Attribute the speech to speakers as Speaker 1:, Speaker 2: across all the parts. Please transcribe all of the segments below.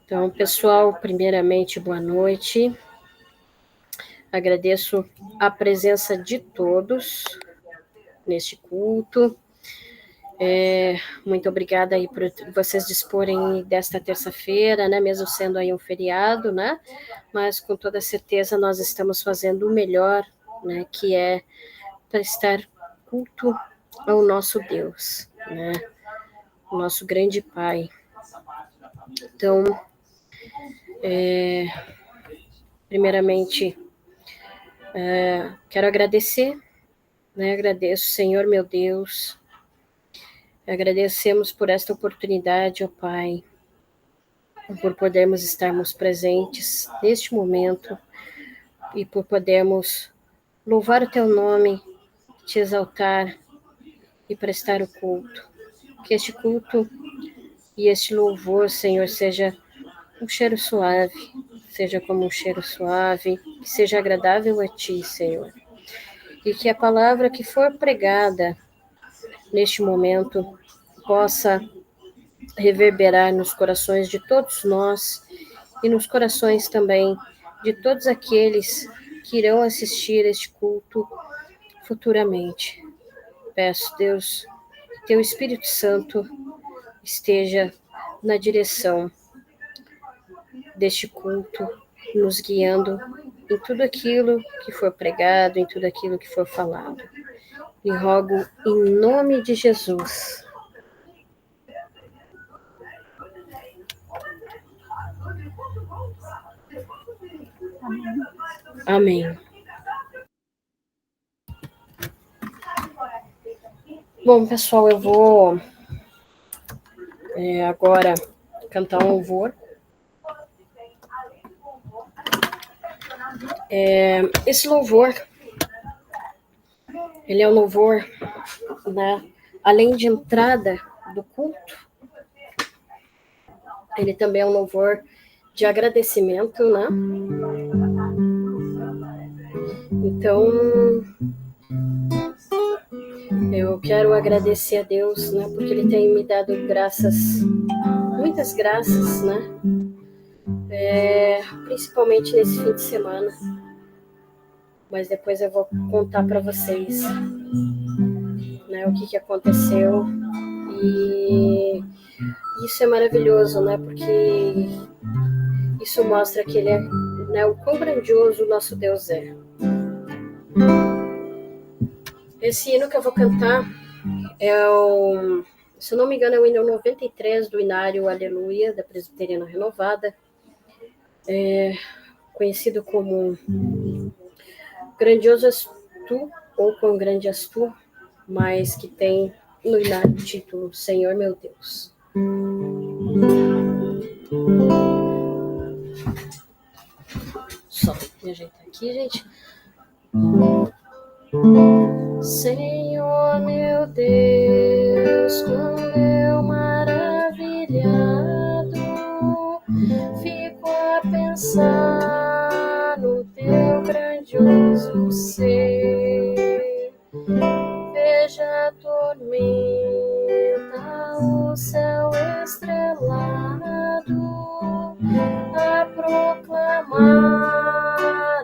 Speaker 1: Então, pessoal, primeiramente, boa noite. Agradeço a presença de todos neste culto. Muito obrigada aí por vocês disporem desta terça-feira, né? Mesmo sendo aí um feriado, né? Mas com toda certeza nós estamos fazendo o melhor, né? Que é prestar culto ao nosso Deus, né? O nosso grande Pai. Então, primeiramente, quero agradecer, né? Agradeço, Senhor meu Deus. Agradecemos por esta oportunidade, ó Pai, por podermos estarmos presentes neste momento e por podermos louvar o Teu nome, te exaltar e prestar o culto. Que este culto e este louvor, Senhor, seja um cheiro suave, seja como um cheiro suave, que seja agradável a Ti, Senhor. E que a palavra que for pregada neste momento possa reverberar nos corações de todos nós e nos corações também de todos aqueles que irão assistir este culto futuramente. Peço, Deus, que Teu Espírito Santo esteja na direção deste culto, nos guiando em tudo aquilo que for pregado, em tudo aquilo que for falado. E rogo em nome de Jesus. Amém. Bom, pessoal, eu vou agora cantar um louvor. Esse louvor, ele é um louvor, né, além de entrada do culto, ele também é um louvor de agradecimento, né? Então, eu quero agradecer a Deus, né, porque Ele tem me dado graças, muitas graças, né? Principalmente nesse fim de semana. Mas depois eu vou contar para vocês, né, o que aconteceu. E isso é maravilhoso, né? Porque isso mostra que Ele é, né, o quão grandioso o nosso Deus é. Esse hino que eu vou cantar é o, se eu não me engano, é o hino 93 do Inário Aleluia, da Presbiteriana Renovada, conhecido como Grandioso és tu, ou Quão grande és tu, mas que tem no Inário o título Senhor meu Deus. Só me ajeitar aqui, gente. Senhor meu Deus, quando eu maravilhado fico a pensar no teu grandioso ser. Veja a tormenta, o céu estrelado a proclamar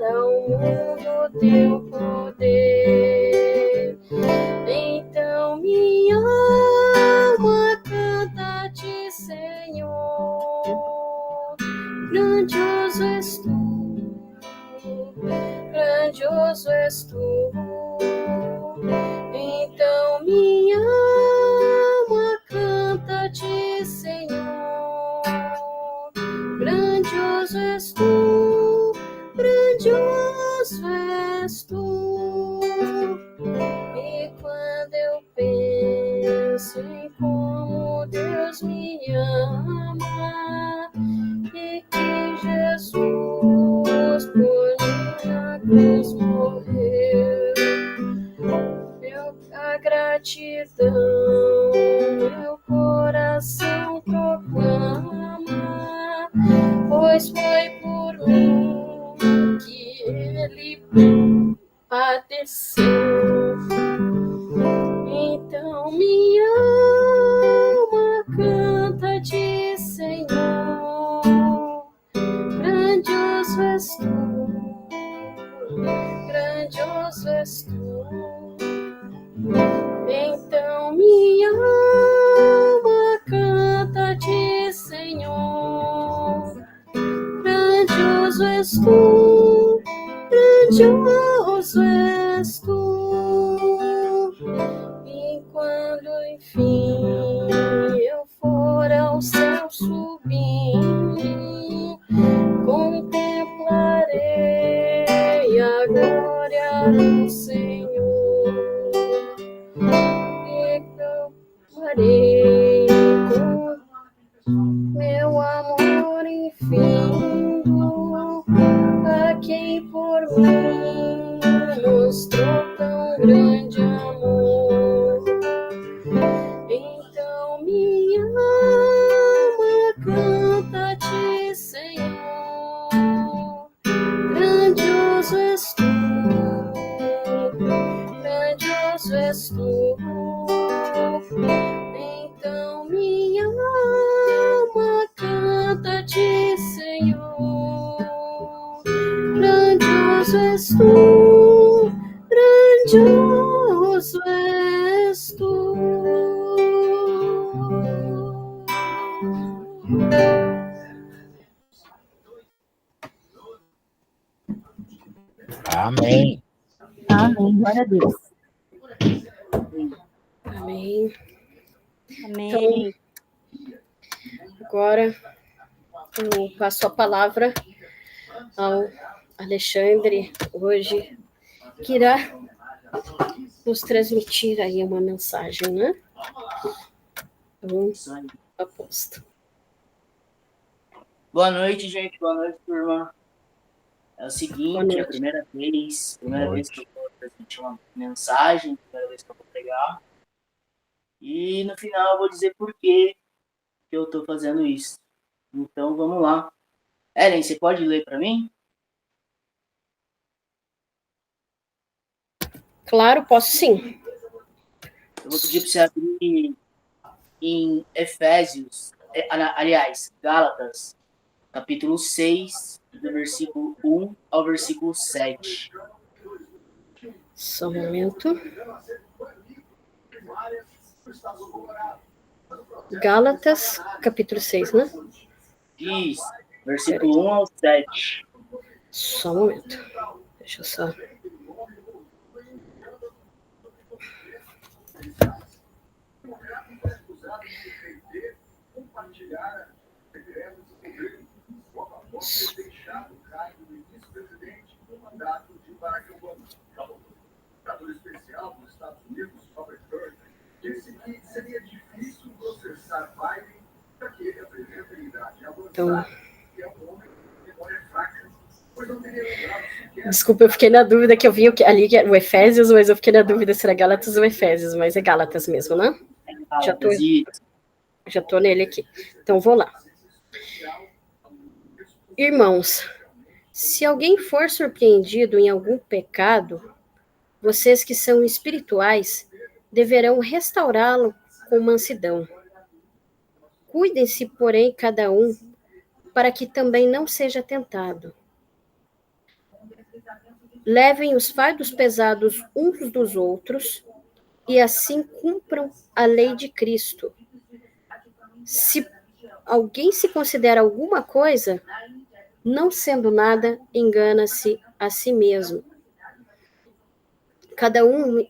Speaker 1: ao mundo teu poder. Então minha alma canta-te, Senhor. Grandioso és tu, grandioso és tu. Então minha alma canta-te, Senhor. Grandioso és tu, grandioso és tu. E quando eu penso em como Deus me ama e que Jesus por mim na cruz morreu, a gratidão meu coração proclama, pois foi por mim que Ele padeceu. Então minha alma canta-te, Senhor. grandioso és tu. E quando enfim eu for ao céu subir, contemplarei a glória do Senhor e clamarei com meu amor infindo a quem por mim mostrou tão grande amor. Então minha alma canta-te, Senhor, grandioso és tu, grandioso és tu. Então minha alma canta-te, Senhor, grandioso és tu, grandioso és tu.
Speaker 2: Amém.
Speaker 3: Amém. Glória a Deus.
Speaker 1: Amém.
Speaker 3: Amém.
Speaker 1: Agora eu passo a palavra ao Alexandre, hoje, que irá nos transmitir aí uma mensagem, né? Então, aposto.
Speaker 4: Boa noite, gente. Boa noite, turma. É o seguinte, é a primeira vez que eu vou transmitir uma mensagem, primeira vez que eu vou pregar. E no final eu vou dizer por que eu estou fazendo isso. Então vamos lá. Ellen, você pode ler para mim?
Speaker 1: Claro, posso sim.
Speaker 4: Eu vou pedir para você abrir em Efésios, aliás, Gálatas, capítulo 6, do versículo 1 ao versículo 7.
Speaker 1: Só um momento. Gálatas, capítulo 6, né?
Speaker 4: Isso, versículo 1 ao 7.
Speaker 1: Só um momento. Deixa eu só... Então, desculpa, eu fiquei na dúvida que eu vi ali o Efésios, mas eu fiquei na dúvida se era Gálatas ou Efésios, mas é Gálatas mesmo, né? Já tô nele aqui. Então, vou lá. Irmãos, se alguém for surpreendido em algum pecado, vocês que são espirituais deverão restaurá-lo com mansidão. Cuidem-se, porém, cada um, para que também não seja tentado. Levem os fardos pesados uns dos outros e assim cumpram a lei de Cristo. Se alguém se considera alguma coisa, não sendo nada, engana-se a si mesmo. Cada um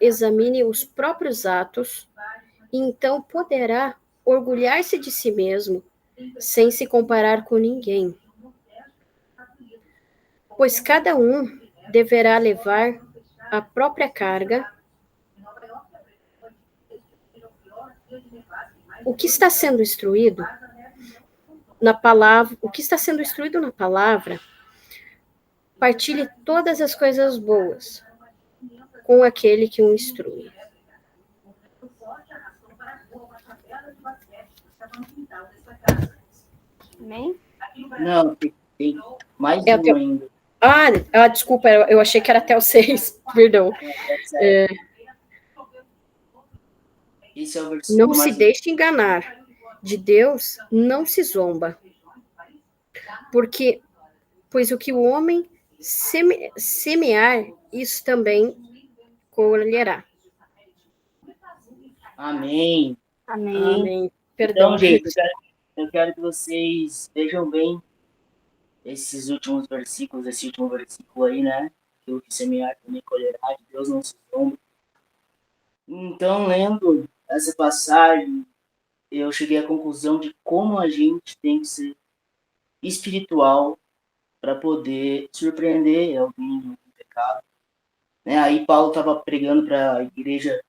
Speaker 1: examine os próprios atos e então poderá orgulhar-se de si mesmo, sem se comparar com ninguém. Pois cada um deverá levar a própria carga. O que está sendo instruído na palavra, partilhe todas as coisas boas com aquele que o instrui.
Speaker 3: Amém?
Speaker 4: Não, tem mais um ainda.
Speaker 1: Desculpa, eu achei que era até o 6, perdão.
Speaker 4: Esse é o versículo
Speaker 1: não se deixe enganar, de Deus não se zomba, pois o que o homem semear, isso também colherá.
Speaker 4: Amém.
Speaker 1: Amém. Perdão,
Speaker 4: então, gente, eu quero que vocês vejam bem esse último versículo aí, né? aquilo que semear também colherá, de Deus não se zomba. Então, lendo essa passagem, eu cheguei à conclusão de como a gente tem que ser espiritual para poder surpreender alguém no pecado. Né? Aí Paulo estava pregando para a igreja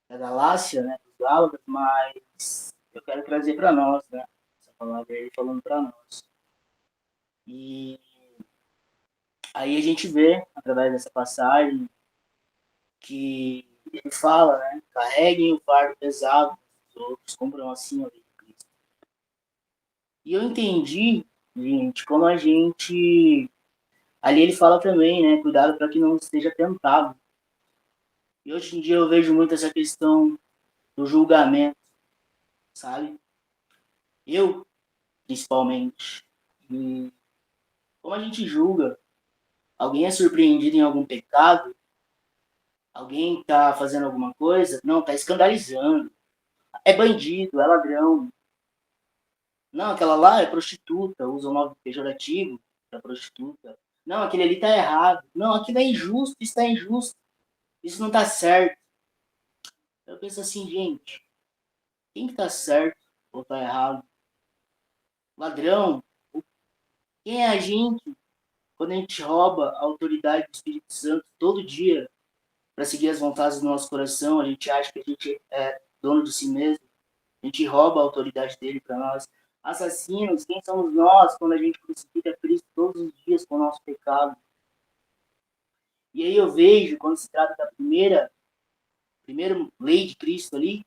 Speaker 4: da Galácia, né, dos Gálatas, mas eu quero trazer para nós, né, essa palavra aí falando para nós. E aí a gente vê, através dessa passagem, que ele fala, né, carreguem o fardo pesado dos outros, cumpram assim a lei de Cristo. E eu entendi, gente, como a gente... Ali ele fala também, né, cuidado para que não esteja tentado. E hoje em dia eu vejo muito essa questão do julgamento, sabe? Eu, principalmente. E como a gente julga? Alguém é surpreendido em algum pecado? Alguém está fazendo alguma coisa? Não, está escandalizando. É bandido, é ladrão. Não, aquela lá é prostituta, usa o nome pejorativo para prostituta. Não, aquele ali está errado. Não, aquilo é injusto, isso está injusto. Isso não está certo. Eu penso assim, gente, quem que tá certo ou está errado? Ladrão? Quem é a gente quando a gente rouba a autoridade do Espírito Santo todo dia para seguir as vontades do nosso coração? A gente acha que a gente é dono de si mesmo. A gente rouba a autoridade dele para nós. Assassinos, quem somos nós quando a gente crucifica Cristo todos os dias com o nosso pecado? E aí eu vejo, quando se trata da primeira lei de Cristo ali,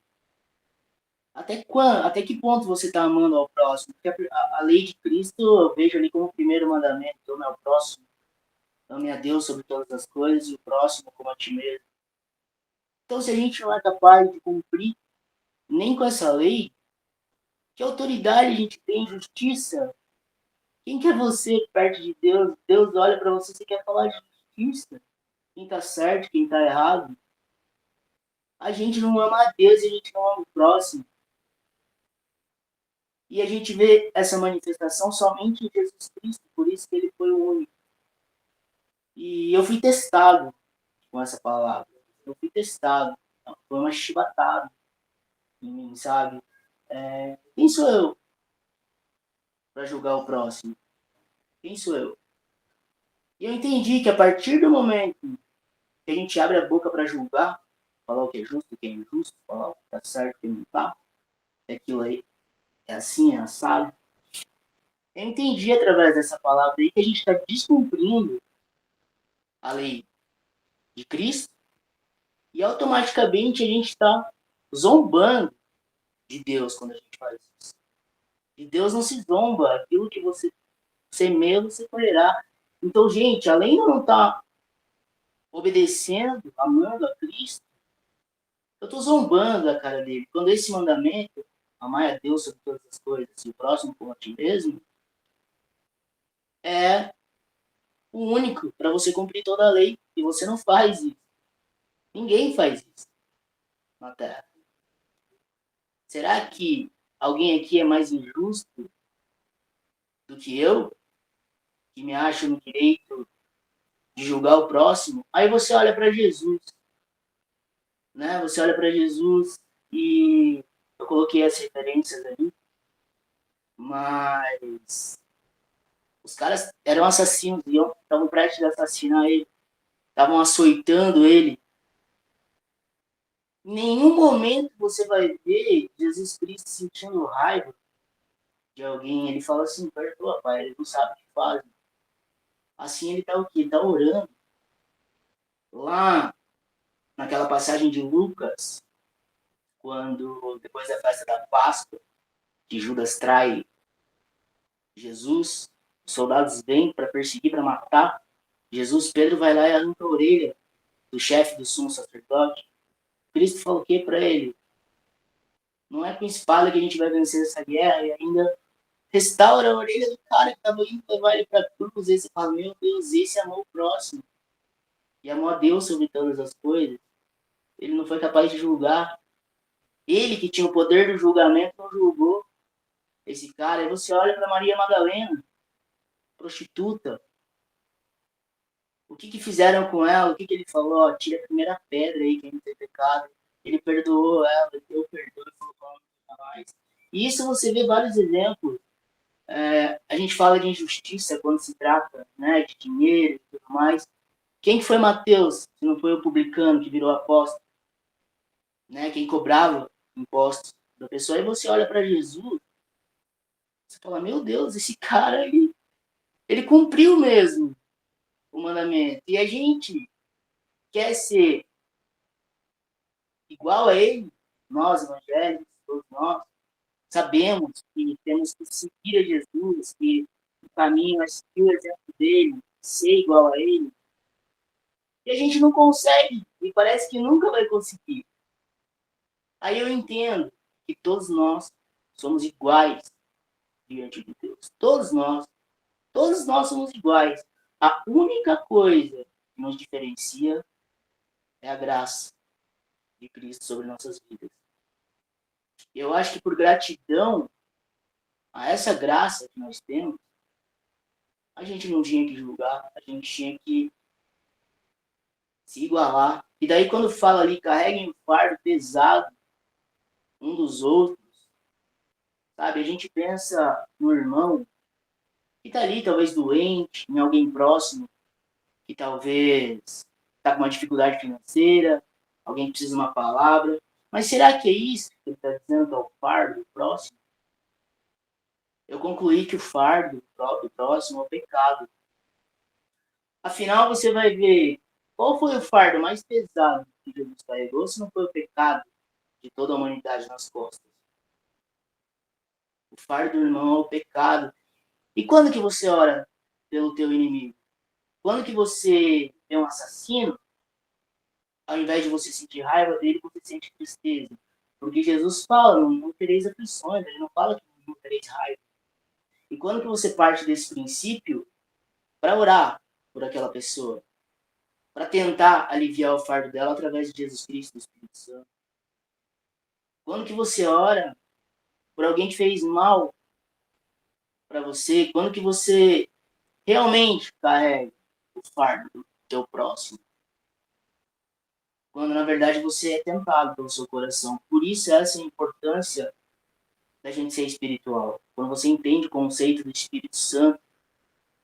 Speaker 4: até que ponto você está amando ao próximo? Porque a lei de Cristo eu vejo ali como o primeiro mandamento, ame ao próximo, ame a Deus sobre todas as coisas e o próximo como a ti mesmo. Então, se a gente não é capaz de cumprir nem com essa lei, que autoridade a gente tem? Justiça? Quem que é você perto de Deus? Deus olha para você, você quer falar de justiça? Quem está certo, quem está errado? A gente não ama a Deus e a gente não ama o próximo. E a gente vê essa manifestação somente em Jesus Cristo, por isso que ele foi o único. E eu fui testado com essa palavra. Eu fui testado. Foi uma chibatada em mim, sabe? Quem sou eu para julgar o próximo? Quem sou eu? E eu entendi que a partir do momento que a gente abre a boca para julgar, falar o que é justo, o que é injusto, falar o que está certo, o que não está, é aquilo aí, é assim, é assado. Eu entendi através dessa palavra aí que a gente está descumprindo a lei de Cristo e automaticamente a gente está zombando de Deus quando a gente faz isso. E Deus não se zomba, aquilo que você semeia, você colherá. Então, gente, além de eu não estar obedecendo, amando a Cristo, eu estou zombando a cara dele. Quando esse mandamento, amar a Deus sobre todas as coisas e o próximo como a ti mesmo, é o único para você cumprir toda a lei. E você não faz isso. Ninguém faz isso na Terra. Será que alguém aqui é mais injusto do que eu, que me acho no direito de julgar o próximo? Aí você olha para Jesus, né? Você olha para Jesus e eu coloquei as referências ali, mas os caras eram assassinos e estavam prestes a assassinar ele, estavam açoitando ele. Em nenhum momento você vai ver Jesus Cristo sentindo raiva de alguém. Ele fala assim, perdoa, pai, ele não sabe o que faz. Assim ele está o quê? Ele está orando. Lá naquela passagem de Lucas, quando depois da festa da Páscoa, que Judas trai Jesus, os soldados vêm para perseguir, para matar. Pedro vai lá e arranca a orelha do chefe do sumo sacerdote. Cristo falou o que para ele? Não é com espada que a gente vai vencer essa guerra, e ainda restaura a orelha do cara que estava indo levar ele para a cruz. Aí você fala, meu Deus, esse amou o próximo. E amou a Deus sobre todas as coisas. Ele não foi capaz de julgar. Ele que tinha o poder do julgamento não julgou esse cara. Aí você olha para Maria Madalena, prostituta. que fizeram com ela, o que ele falou, ó, tira a primeira pedra aí, quem não tem pecado. Ele perdoou ela, ele deu perdão e falou, não, nunca mais. E isso você vê vários exemplos. A gente fala de injustiça quando se trata, né, de dinheiro e tudo mais. Quem foi Mateus, se não foi o publicano que virou apóstolo, né, quem cobrava impostos da pessoa? E você olha para Jesus, você fala, meu Deus, esse cara, ele cumpriu mesmo o mandamento. E a gente quer ser igual a ele, nós evangélicos, todos nós, sabemos que temos que seguir a Jesus, que o caminho é seguir o exemplo dele, ser igual a ele. E a gente não consegue, e parece que nunca vai conseguir. Aí eu entendo que todos nós somos iguais diante de Deus. Todos nós somos iguais. A única coisa que nos diferencia é a graça de Cristo sobre nossas vidas. Eu acho que por gratidão a essa graça que nós temos, a gente não tinha que julgar, a gente tinha que se igualar. E daí quando fala ali, carreguem o fardo pesado um dos outros, sabe? A gente pensa no irmão que está ali, talvez doente, em alguém próximo, que talvez está com uma dificuldade financeira, alguém precisa de uma palavra. Mas será que é isso que ele está dizendo, que é o fardo do próximo? Eu concluí que o fardo do próximo é o pecado. Afinal, você vai ver qual foi o fardo mais pesado que Jesus carregou, se não foi o pecado de toda a humanidade nas costas. O fardo do irmão é o pecado. E quando que você ora pelo teu inimigo? Quando que você é um assassino, ao invés de você sentir raiva dele, você sente tristeza. Porque Jesus fala, não tereis aflições, ele não fala que não tereis raiva. E quando que você parte desse princípio para orar por aquela pessoa? Para tentar aliviar o fardo dela através de Jesus Cristo, do Espírito Santo. Quando que você ora por alguém que fez mal para você? Quando que você realmente carrega o fardo do teu próximo? Quando na verdade você é tentado pelo seu coração. Por isso essa é a importância da gente ser espiritual. Quando você entende o conceito do Espírito Santo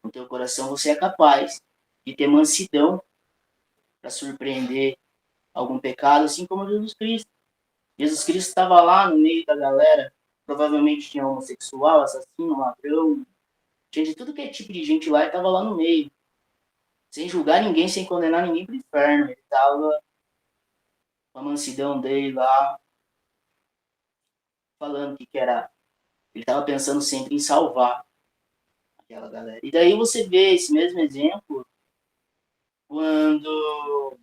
Speaker 4: no teu coração, você é capaz de ter mansidão para surpreender algum pecado, assim como Jesus Cristo. Jesus Cristo estava lá no meio da galera, provavelmente tinha homossexual, assassino, ladrão, tinha de tudo que é tipo de gente lá, e estava lá no meio, sem julgar ninguém, sem condenar ninguém para o inferno. Ele estava com a mansidão dele lá, falando que era. Ele estava pensando sempre em salvar aquela galera. E daí você vê esse mesmo exemplo quando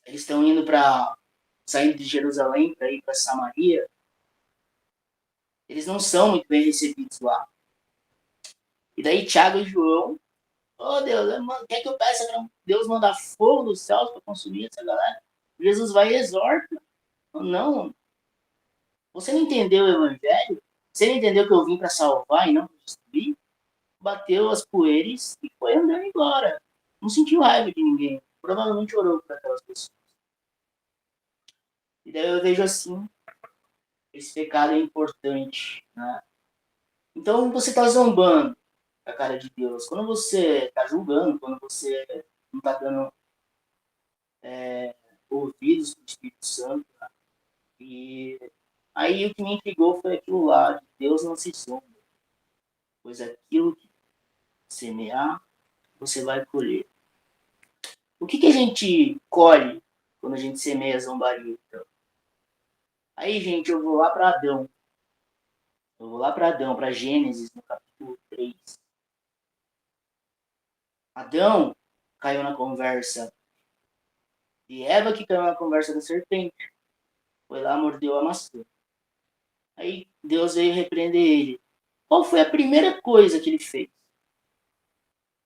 Speaker 4: eles estão indo para saindo de Jerusalém para ir para Samaria. Eles não são muito bem recebidos lá. E daí Tiago e João, oh Deus, quer que eu peça para Deus mandar fogo dos céus para consumir essa galera? Jesus vai e exorta. Não, você não entendeu o evangelho? Você não entendeu que eu vim para salvar e não para destruir? Bateu as poeiras e foi andando embora. Não sentiu raiva de ninguém. Provavelmente orou por aquelas pessoas. E daí eu vejo assim, esse pecado é importante, né? Então você está zombando a cara de Deus. Quando você está julgando, quando você não está dando ouvidos para o Espírito Santo, né? E aí o que me intrigou foi aquilo lá, de Deus não se zomba, pois aquilo que semear, você vai colher. O que a gente colhe quando a gente semeia zombaria, então? Aí, gente, eu vou lá para Adão. Eu vou lá para Adão, para Gênesis, no capítulo 3. Adão caiu na conversa de Eva, que caiu na conversa da serpente. Foi lá, mordeu a maçã. Aí Deus veio repreender ele. Qual foi a primeira coisa que ele fez?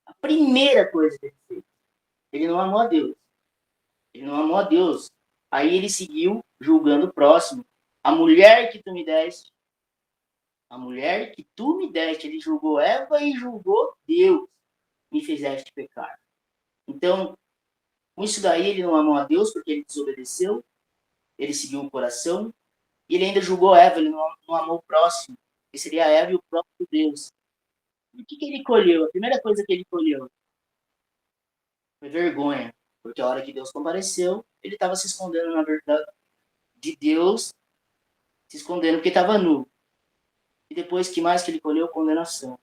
Speaker 4: A primeira coisa que ele fez. Ele não amou a Deus. Ele não amou a Deus. Aí ele seguiu julgando o próximo. A mulher que tu me deste. A mulher que tu me deste. Ele julgou Eva e julgou Deus. Me fizeste pecar. Então, com isso daí, ele não amou a Deus porque ele desobedeceu, ele seguiu o coração, e ele ainda julgou Eva, ele não amou o próximo, que seria a Eva e o próprio Deus. E o que ele colheu? A primeira coisa que ele colheu foi vergonha, porque a hora que Deus compareceu, ele estava se escondendo, na verdade, de Deus, se escondendo porque estava nu. E depois, que mais que ele colheu? Condenação.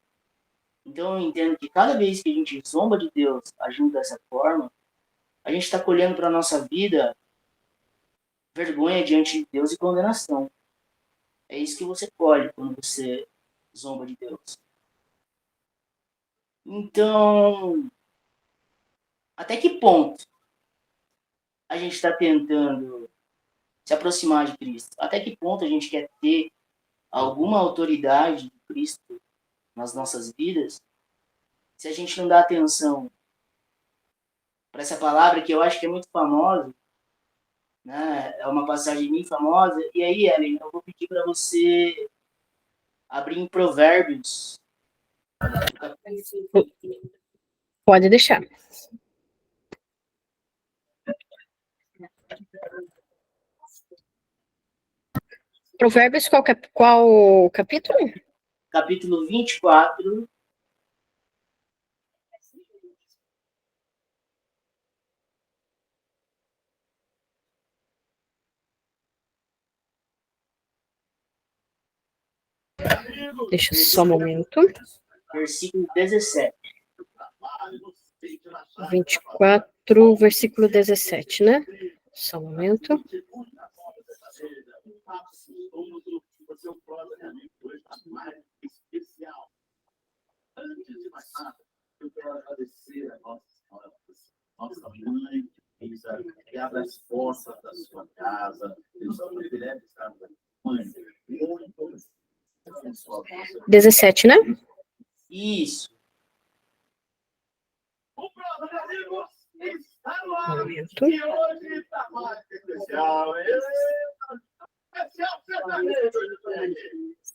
Speaker 4: Então, eu entendo que cada vez que a gente zomba de Deus agindo dessa forma, a gente está colhendo para a nossa vida vergonha diante de Deus e condenação. É isso que você colhe quando você zomba de Deus. Então, até que ponto a gente está tentando se aproximar de Cristo? Até que ponto a gente quer ter alguma autoridade de Cristo nas nossas vidas se a gente não dá atenção para essa palavra que eu acho que é muito famosa, né? É uma passagem bem famosa. E aí, Ellen, eu vou pedir para você abrir em Provérbios.
Speaker 1: Pode deixar. Provérbios, qual capítulo?
Speaker 4: Capítulo 24.
Speaker 1: Deixa só um momento.
Speaker 4: Versículo 17.
Speaker 1: 24, versículo 17, né? Só um momento.
Speaker 2: Antes de mais nada, eu quero agradecer a nossa mãe, que abre as portas da sua casa. Deus é um privilégio estarmos aqui. Mãe, muito
Speaker 1: 17, né?
Speaker 4: Isso.
Speaker 2: O programa, amigos, está no ar.
Speaker 1: Momento.
Speaker 2: E hoje está mais especial. Especial sertanejo.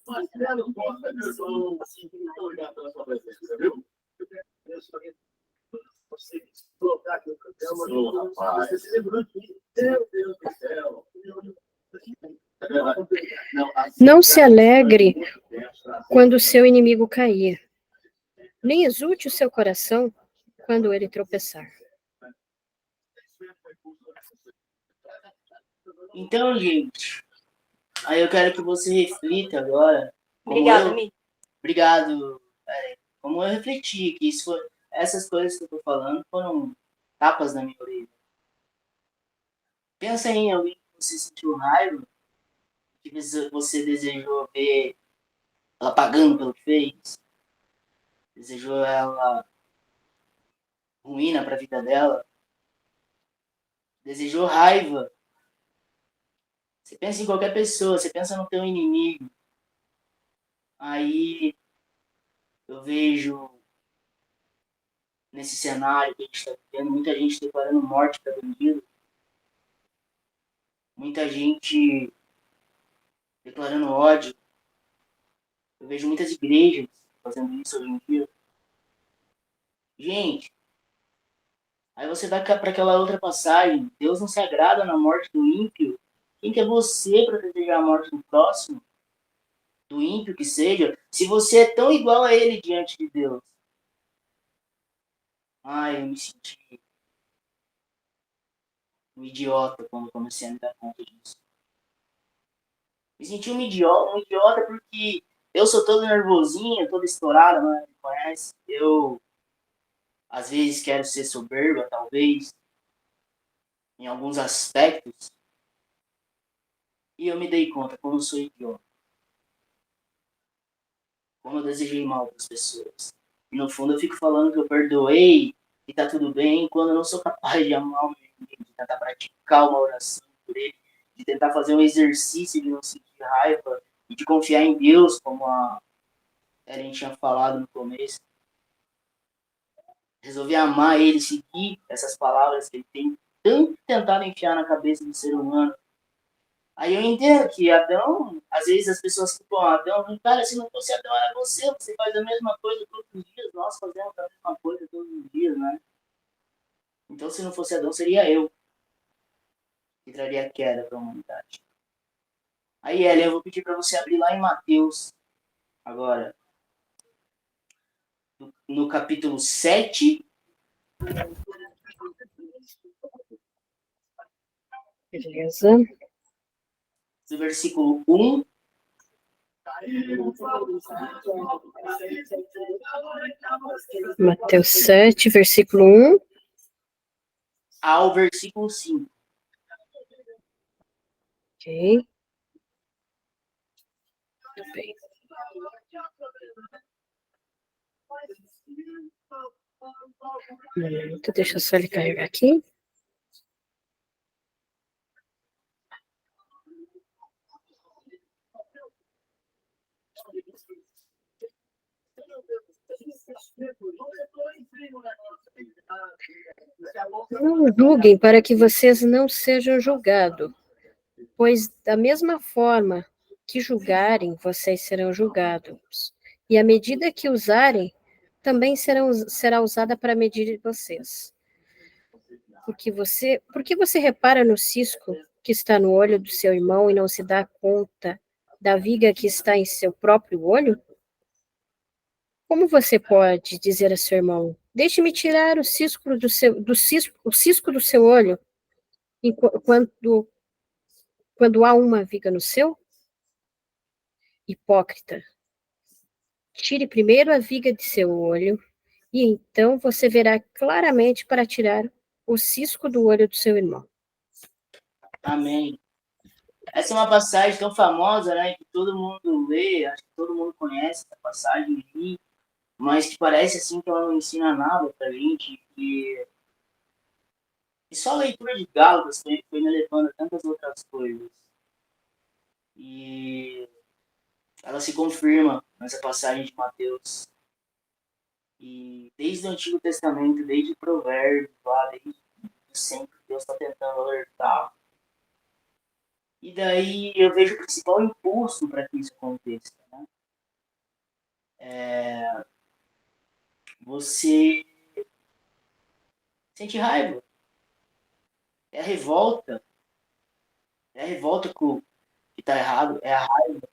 Speaker 2: Marcelo Costa, meu irmão. Muito obrigado pela sua presença, viu? Eu peço para você colocar aqui o programa. Rapaz. Meu Deus do céu.
Speaker 1: Não se alegre quando o seu inimigo cair, nem exulte o seu coração quando ele tropeçar.
Speaker 4: Então, gente, aí eu quero que você reflita agora.
Speaker 3: Obrigada, Mi.
Speaker 4: Obrigado. Como eu refleti, que essas coisas que eu tô falando foram tapas na minha orelha. Pensa em alguém que você sentiu raiva, que você desejou ver ela pagando pelo que fez, desejou ela ruína para a vida dela, desejou raiva. Você pensa em qualquer pessoa, você pensa no teu inimigo. Aí eu vejo nesse cenário que a gente está vivendo muita gente declarando morte para bandido, muita gente declarando ódio. Eu vejo muitas igrejas fazendo isso hoje em dia. Gente, aí você vai para aquela outra passagem. Deus não se agrada na morte do ímpio. Quem que é você para desejar a morte do próximo? Do ímpio que seja, se você é tão igual a ele diante de Deus. Ai, eu me senti um idiota quando comecei a me dar conta disso. Me senti um idiota porque eu sou todo nervosinho, todo estourado, né? Me conhece? Eu, às vezes, quero ser soberba, talvez, em alguns aspectos. E eu me dei conta como eu sou idiota. Como eu desejei mal para as pessoas. E no fundo eu fico falando que eu perdoei e tá tudo bem, quando eu não sou capaz de amar o meu inimigo, de tentar praticar uma oração por ele, de tentar fazer um exercício de não sentir raiva e de confiar em Deus, como a Ellen tinha falado no começo. Resolvi amar ele, seguir essas palavras que ele tem tanto tentado enfiar na cabeça do ser humano. Aí eu entendo que Adão, às vezes as pessoas culpam Adão, cara, se não fosse Adão, era você faz a mesma coisa todos os dias, nós fazemos a mesma coisa todos os dias, né? Então, se não fosse Adão, seria eu que traria a queda para a humanidade. Aí, Ellen, eu vou pedir para você abrir lá em Mateus, agora, no capítulo 7.
Speaker 1: Beleza.
Speaker 4: Do versículo 1
Speaker 1: Mateus 7, versículo 1.
Speaker 4: ao versículo 5.
Speaker 1: Ok. Muito bem. Um momento, deixa só ele carregar aqui. Não julguem para que vocês não sejam julgados, pois da mesma forma que julgarem, vocês serão julgados. E a medida que usarem, também será usada para medir vocês. Porque você repara no cisco que está no olho do seu irmão e não se dá conta da viga que está em seu próprio olho? Como você pode dizer a seu irmão: deixe-me tirar o cisco do seu olho, quando há uma viga no seu? Hipócrita, tire primeiro a viga de seu olho, e então você verá claramente para tirar o cisco do olho do seu irmão.
Speaker 4: Amém. Essa é uma passagem tão famosa, né, que todo mundo lê, acho que todo mundo conhece essa passagem aqui, mas que parece assim que ela não ensina nada pra gente, e só a leitura de Gálatas foi me levando a tantas outras coisas. E ela se confirma nessa passagem de Mateus. E desde o Antigo Testamento, desde Provérbios, lá, desde sempre, Deus está tentando alertar. E daí eu vejo o principal impulso para que isso aconteça. Né? Você sente raiva. É a revolta. É a revolta com o que está errado. É a raiva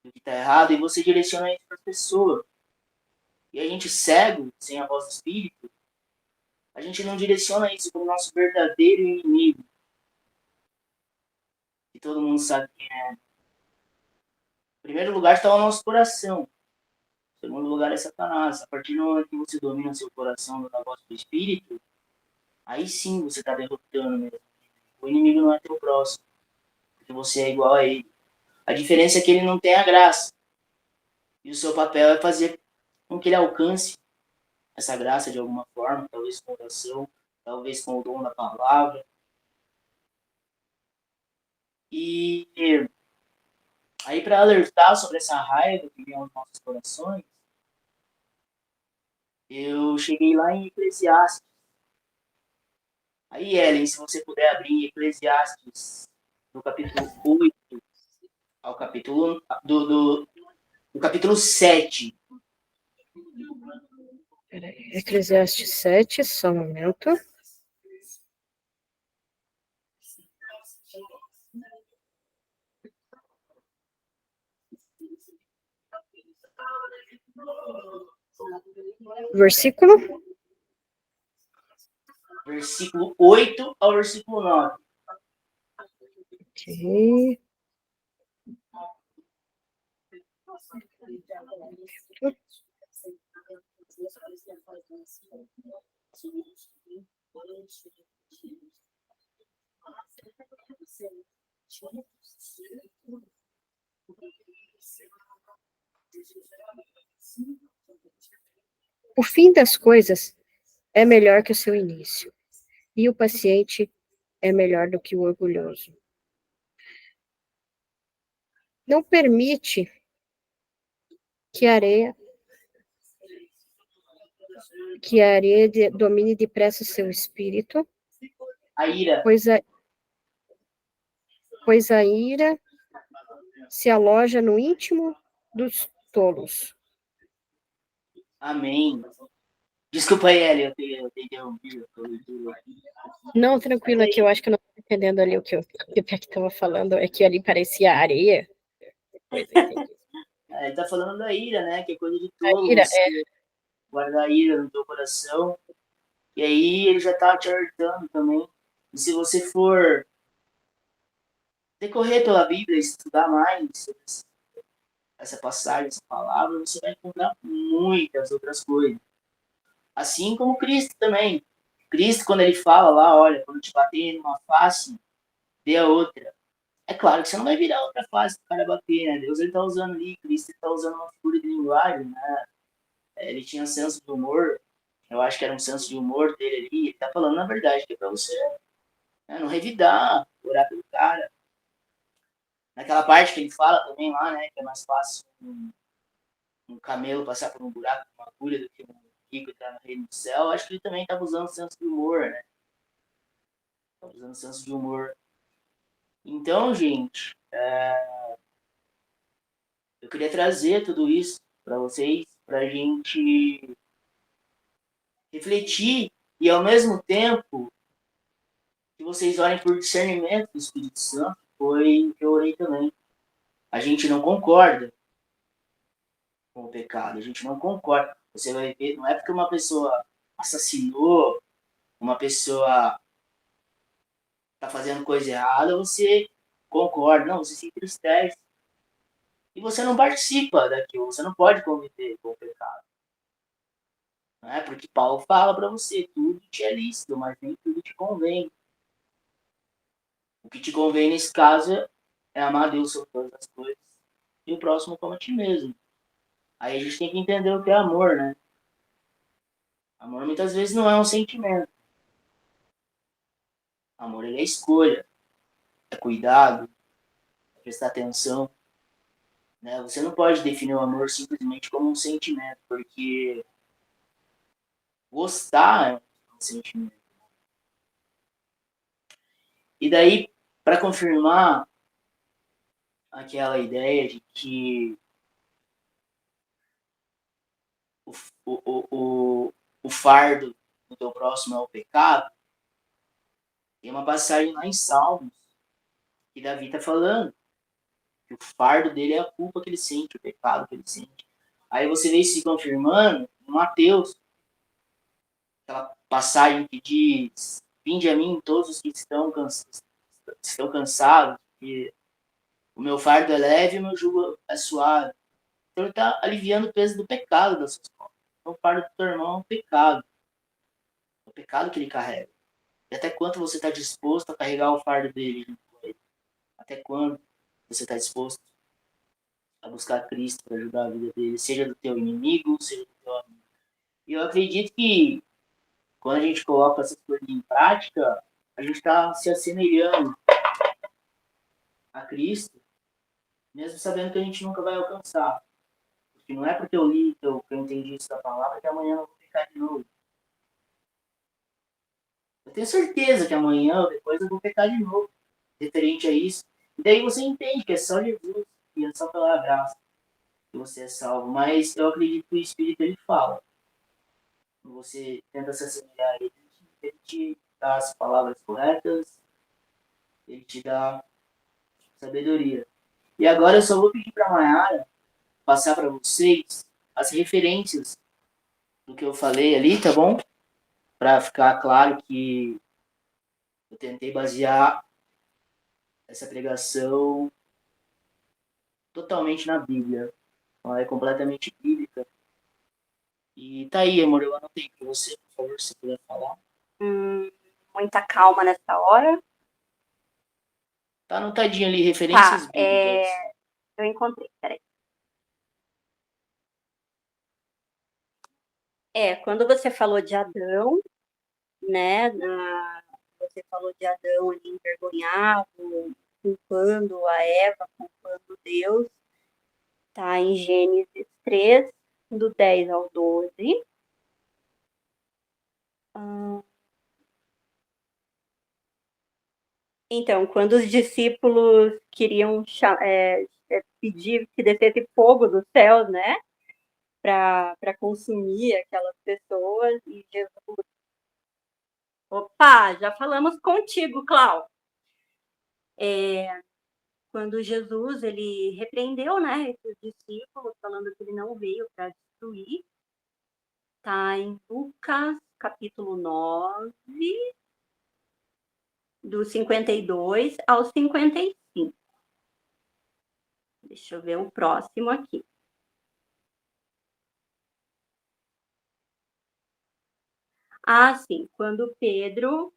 Speaker 4: do que está errado. E você direciona isso para a pessoa. E a gente cego, sem a voz do Espírito, a gente não direciona isso para o nosso verdadeiro inimigo. Que todo mundo sabe quem é. Em primeiro lugar está o nosso coração. Em segundo lugar é Satanás. A partir do momento que você domina seu coração na voz do Espírito, aí sim você está derrotando mesmo. O inimigo não é teu próximo, porque você é igual a ele. A diferença é que ele não tem a graça. E o seu papel é fazer com que ele alcance essa graça de alguma forma, talvez com oração, talvez com o dom da palavra. E aí, para alertar sobre essa raiva que vem aos nossos corações, eu cheguei lá em Eclesiastes. Aí, Ellen, se você puder abrir em Eclesiastes, do capítulo 8 ao capítulo do capítulo 7.
Speaker 1: Eclesiastes 7, só um momento. Versículo?
Speaker 4: Versículo 8 ao versículo 9.
Speaker 1: Ok. O fim das coisas é melhor que o seu início, e o paciente é melhor do que o orgulhoso. Não permite que a areia domine depressa seu espírito,
Speaker 4: A ira.
Speaker 1: Pois a ira se aloja no íntimo dos tolos.
Speaker 4: Amém. Desculpa aí, Eli, eu tenho interrompido.
Speaker 1: Não, tranquilo, é que eu acho que eu não estou entendendo ali o que o Peck estava falando, é que ali parecia areia. Depois eu entendi.
Speaker 4: Ele tá falando da ira, né? Que é coisa de
Speaker 1: A
Speaker 4: tolo
Speaker 1: ira,
Speaker 4: você guardar a ira no teu coração. E aí ele já tá te alertando também. E se você for decorrer pela Bíblia, estudar mais essa passagem, essa palavra, você vai encontrar muitas outras coisas. Assim como Cristo também. Cristo, quando ele fala lá, olha, quando te bater numa face, dê a outra. É claro que você não vai virar outra face do cara bater, né? Deus ele tá usando ali, Cristo ele tá usando uma figura de linguagem, né? Ele tinha senso de humor, eu acho que era um senso de humor dele ali, ele tá falando na verdade que é pra você, né, não revidar, orar pelo cara. Naquela parte que ele fala também lá, né, que é mais fácil um camelo passar por um buraco com uma agulha do que um rico entrar no reino do céu, acho que ele também estava usando senso de humor, né? Tava usando senso de humor. Então, gente, eu queria trazer tudo isso para vocês, para a gente refletir e, ao mesmo tempo, que vocês orem por discernimento do Espírito Santo, foi o que eu orei também. A gente não concorda com o pecado, a gente não concorda. Você vai ver, não é porque uma pessoa assassinou, uma pessoa está fazendo coisa errada, você concorda. Não, você se entristece. E você não participa daquilo, você não pode conviver com o pecado. Não é? Porque Paulo fala para você, tudo te é lícito, mas nem tudo te convém. O que te convém nesse caso é amar a Deus sobre todas as coisas e o próximo como a ti mesmo. Aí a gente tem que entender o que é amor, né? Amor muitas vezes não é um sentimento. Amor ele é escolha, é cuidado, é prestar atenção. Né? Você não pode definir o amor simplesmente como um sentimento, porque gostar é um sentimento. E daí, para confirmar aquela ideia de que o, o fardo do teu próximo é o pecado, tem uma passagem lá em Salmos que Davi está falando que o fardo dele é a culpa que ele sente, o pecado que ele sente. Aí você vê isso se confirmando em Mateus, aquela passagem que diz: vinde a mim todos os que estão cansados, que o meu fardo é leve e o meu jugo é suave. Então ele está aliviando o peso do pecado das suas costas. Então o fardo do teu irmão é um pecado. É o pecado que ele carrega. E até quanto você está disposto a carregar o fardo dele? Até quando você está disposto a buscar Cristo para ajudar a vida dele, seja do teu inimigo, seja do teu amigo. E eu acredito que quando a gente coloca essas coisas em prática, a gente está se assemelhando a Cristo, mesmo sabendo que a gente nunca vai alcançar. Porque não é porque eu li, que eu entendi isso da palavra, que amanhã eu vou pecar de novo. Eu tenho certeza que amanhã ou depois eu vou pecar de novo, referente a isso. E daí você entende que é só Jesus e é só pela graça que você é salvo. Mas eu acredito que o Espírito ele fala. Quando você tenta se assemelhar a ele, ele te dá as palavras corretas, ele te dá sabedoria. E agora eu só vou pedir para a Mayara passar para vocês as referências do que eu falei ali, tá bom? Para ficar claro que eu tentei basear essa pregação totalmente na Bíblia. Ela é completamente bíblica. E tá aí, amor, eu anotei para você, por favor, se puder falar.
Speaker 3: Muita calma nessa hora.
Speaker 4: Tá anotadinho ali, referências bíblicas.
Speaker 3: Eu encontrei, peraí. Quando você falou de Adão, né? Você falou de Adão ali envergonhado, culpando a Eva, culpando Deus. Tá em Gênesis 3, do 10 ao 12. Então, quando os discípulos queriam pedir que descesse fogo dos céus, né? para consumir aquelas pessoas, e Jesus... Opa, já falamos contigo, Clau. Quando Jesus ele repreendeu, né, esses discípulos, falando que ele não veio para destruir, está em Lucas, capítulo 9, do 52 ao 55. Deixa eu ver o próximo aqui. Sim, quando Pedro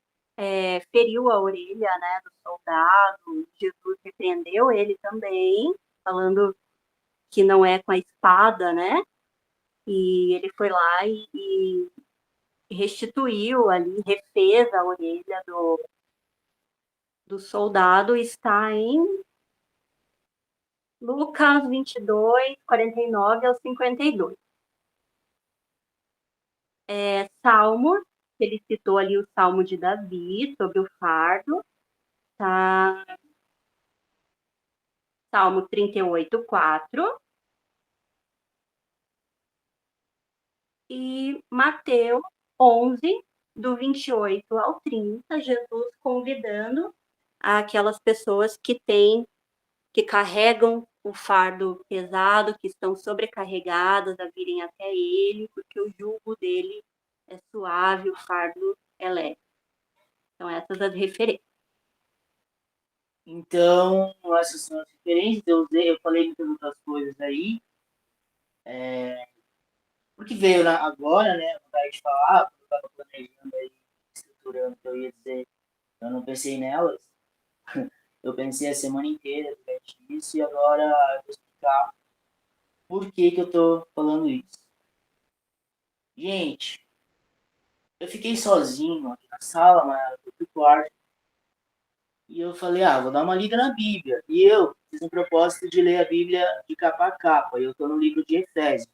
Speaker 3: feriu a orelha, né, do soldado, Jesus repreendeu ele também, falando que não é com a espada, né? E ele foi lá e restituiu ali, refez a orelha do soldado. Está em Lucas 22, 49 ao 52. Salmo, ele citou ali o Salmo de Davi sobre o fardo, tá? Salmo 38, 4. E Mateus 11, do 28 ao 30, Jesus convidando aquelas pessoas que carregam o fardo pesado, que estão sobrecarregadas, a virem até ele, porque o jugo dele é suave, o fardo é leve. Então, essas as referências.
Speaker 4: Então, essas são as referências. Eu falei muitas outras coisas aí. Porque veio agora, né, a vontade de falar, porque eu estava planejando aí, estruturando o que eu ia dizer. Eu não pensei nelas. Eu pensei a semana inteira durante isso e agora eu vou explicar por que eu tô falando isso. Gente, eu fiquei sozinho aqui na sala, mas eu fui pro quarto. E eu falei, vou dar uma lida na Bíblia. E eu fiz um propósito de ler a Bíblia de capa a capa. E eu tô no livro de Efésios.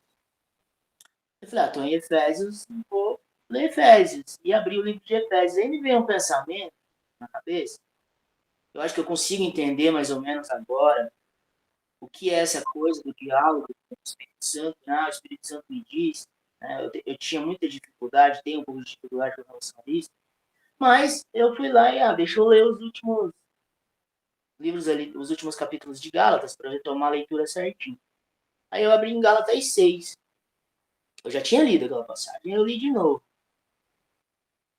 Speaker 4: Eu falei, tô em Efésios, vou ler Efésios. E abri o livro de Efésios. Aí me veio um pensamento na cabeça. Eu acho que eu consigo entender mais ou menos agora o que é essa coisa do diálogo com o Espírito Santo. O Espírito Santo me diz. Né, eu tinha muita dificuldade, tenho um pouco de dificuldade com relação a isso. Mas eu fui lá e, deixa eu ler os últimos livros ali, os últimos capítulos de Gálatas, para retomar a leitura certinho. Aí eu abri em Gálatas 6. Eu já tinha lido aquela passagem, eu li de novo.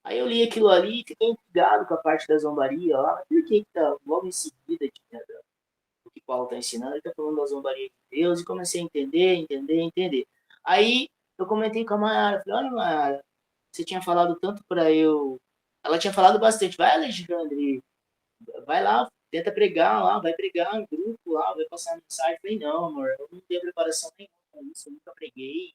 Speaker 4: Aí eu li aquilo ali, fiquei intrigado com a parte da zombaria lá. Por que tá logo em seguida do que Paulo está ensinando? Ele está falando da zombaria de Deus e comecei a entender. Aí eu comentei com a Mayara, falei, olha, Mayara, você tinha falado tanto para eu... Ela tinha falado bastante, vai, Alexandre, vai lá, tenta pregar lá, vai pregar em grupo lá, vai passar mensagem. Eu falei, não, amor, eu não tenho preparação nenhuma para isso, eu nunca preguei.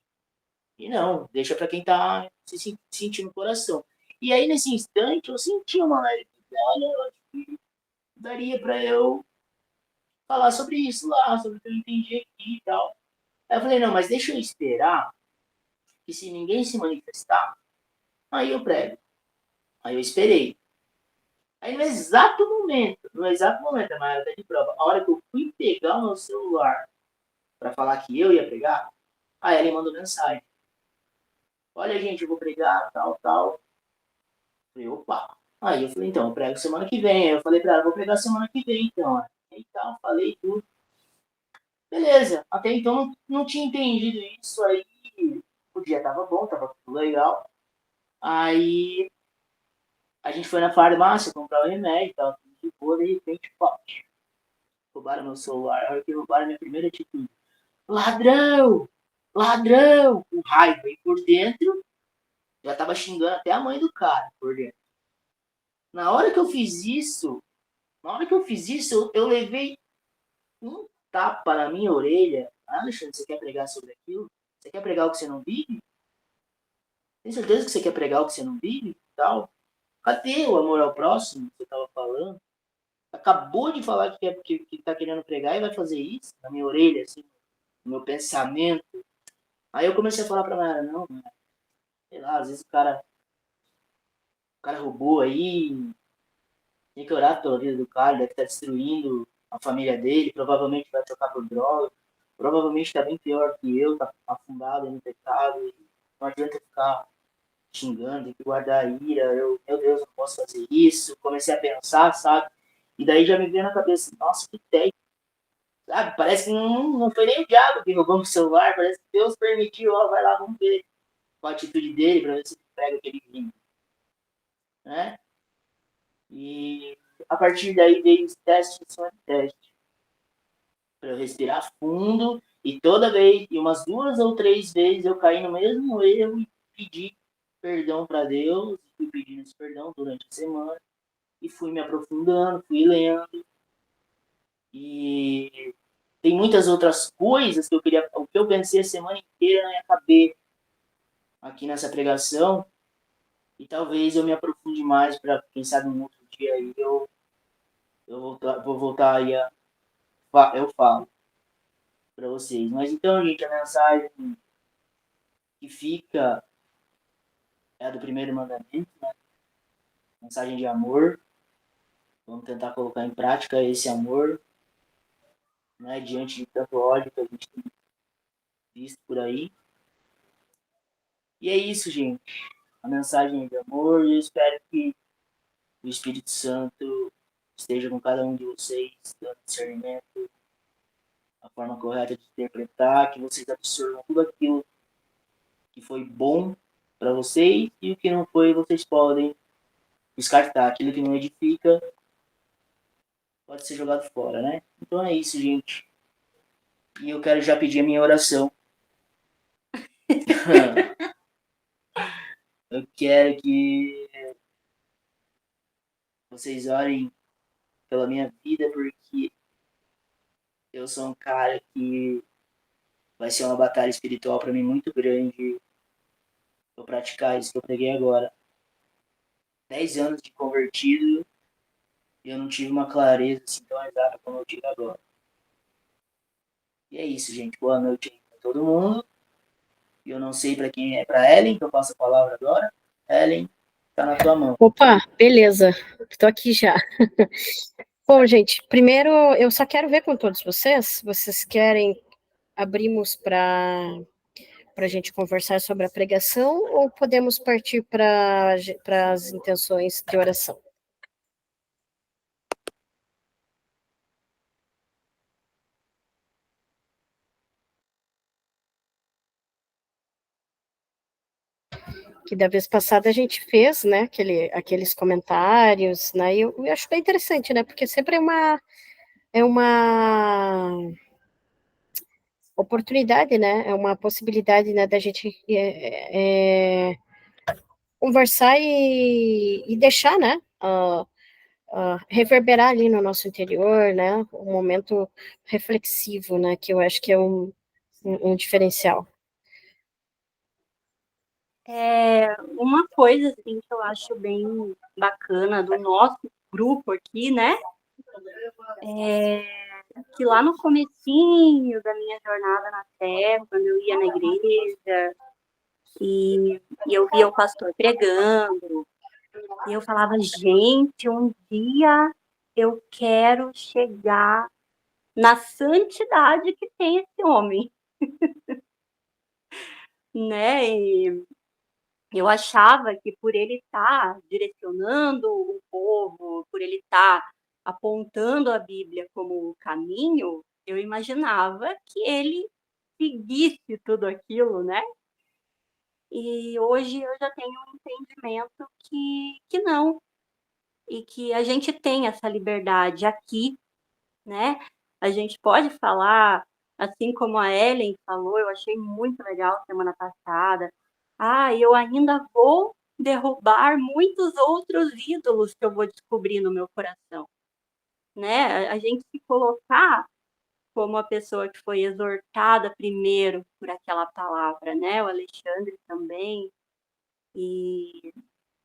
Speaker 4: E não, deixa para quem tá se sentindo no coração. E aí, nesse instante, eu senti uma leve, olha, eu acho que daria para eu falar sobre isso lá, sobre o que eu entendi aqui e tal. Aí eu falei, não, mas deixa eu esperar, que se ninguém se manifestar, aí eu prego. Aí eu esperei. Aí no exato momento, a Mayara tá de prova, a hora que eu fui pegar o meu celular para falar que eu ia pregar, aí ela mandou mensagem. Olha, gente, eu vou pregar, tal. Eu falei, opa. Aí eu falei, então, eu prego semana que vem. Aí eu falei pra ela, vou pregar semana que vem, então. Aí tal, falei tudo. Beleza. Até então não tinha entendido isso. Aí o dia tava bom, tava tudo legal. Aí a gente foi na farmácia comprar o remédio, tava tudo de boa, de repente, pô, roubaram meu celular. A hora que roubaram, minha primeira atitude. Ladrão! Ladrão! Com raiva. E por dentro, já tava xingando até a mãe do cara, por dentro. Na hora que eu fiz isso, eu levei um tapa na minha orelha. Alexandre, você quer pregar sobre aquilo? Você quer pregar o que você não vive? Tem certeza que você quer pregar o que você não vive? Tal? Cadê o amor ao próximo que você estava falando? Acabou de falar que tá querendo pregar e vai fazer isso na minha orelha, assim, no meu pensamento. Aí eu comecei a falar pra Mayara, não, sei lá, às vezes o cara roubou aí, tem que orar pela vida do cara, deve estar destruindo a família dele, provavelmente vai trocar por droga. provavelmente está bem pior que eu, está afundado no pecado, e não adianta ficar xingando, tem que guardar a ira, meu Deus, não posso fazer isso. Comecei a pensar, sabe? E daí já me veio na cabeça, nossa, que tédio, sabe? Parece que não foi nem o diabo que roubou o celular, parece que Deus permitiu, ó, vai lá, vamos ver a atitude dele para ver se ele pega aquele vinho, né? E a partir daí veio os testes, teste, para eu respirar fundo, e toda vez, e umas 2 ou 3 vezes eu caí no mesmo erro e pedi perdão para Deus, fui pedindo esse perdão durante a semana, e fui me aprofundando, fui lendo, e tem muitas outras coisas que o que eu pensei a semana inteira não ia caber aqui nessa pregação, e talvez eu me aprofunde mais para, quem sabe, um outro dia aí vou voltar aí eu falo para vocês. Mas então, gente, a mensagem que fica é a do primeiro mandamento, né? Mensagem de amor. Vamos tentar colocar em prática esse amor, né? Diante de tanto ódio que a gente tem visto por aí. E é isso, gente. A mensagem de amor. E eu espero que o Espírito Santo esteja com cada um de vocês, dando discernimento, a forma correta de interpretar, que vocês absorvam tudo aquilo que foi bom para vocês e o que não foi, vocês podem descartar. Aquilo que não edifica pode ser jogado fora, né? Então é isso, gente. E eu quero já pedir a minha oração. Eu quero que vocês orem pela minha vida, porque eu sou um cara que vai ser uma batalha espiritual para mim muito grande. Vou praticar isso que eu preguei agora. 10 anos de convertido e eu não tive uma clareza assim tão exata como eu tive agora. E é isso, gente. Boa noite aí para todo mundo. Eu não sei para quem é, para Ellen, que eu passo a palavra agora. Ellen, tá na tua mão.
Speaker 1: Opa, beleza. Estou aqui já. Bom, gente, primeiro eu só quero ver com todos vocês. Vocês querem abrimos para a gente conversar sobre a pregação ou podemos partir para as intenções de oração? Que da vez passada a gente fez, né, aqueles comentários, né, e eu acho bem interessante, né, porque sempre é uma oportunidade, né, é uma possibilidade, né, da gente conversar e deixar, né, reverberar ali no nosso interior, né, um momento reflexivo, né, que eu acho que é um diferencial.
Speaker 3: Uma coisa assim, que eu acho bem bacana do nosso grupo aqui, né? Que lá no comecinho da minha jornada na fé, quando eu ia na igreja e eu via o pastor pregando, e eu falava, gente, um dia eu quero chegar na santidade que tem esse homem, né? E eu achava que por ele estar direcionando o povo, por ele estar apontando a Bíblia como o caminho, eu imaginava que ele seguisse tudo aquilo, né? E hoje eu já tenho um entendimento que não, e que a gente tem essa liberdade aqui, né? A gente pode falar, assim como a Ellen falou, eu achei muito legal semana passada. Eu ainda vou derrubar muitos outros ídolos que eu vou descobrir no meu coração, né? A gente se colocar como a pessoa que foi exortada primeiro por aquela palavra, né? O Alexandre também. E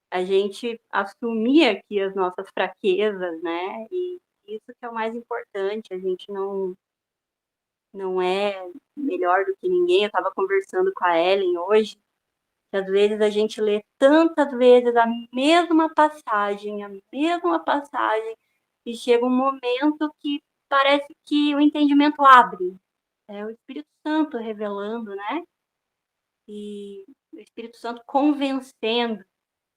Speaker 3: a gente assumir aqui as nossas fraquezas, né? E isso que é o mais importante, a gente não é melhor do que ninguém. Eu estava conversando com a Ellen hoje, que às vezes a gente lê tantas vezes a mesma passagem, e chega um momento que parece que o entendimento abre, É o Espírito Santo revelando, né? E o Espírito Santo convencendo.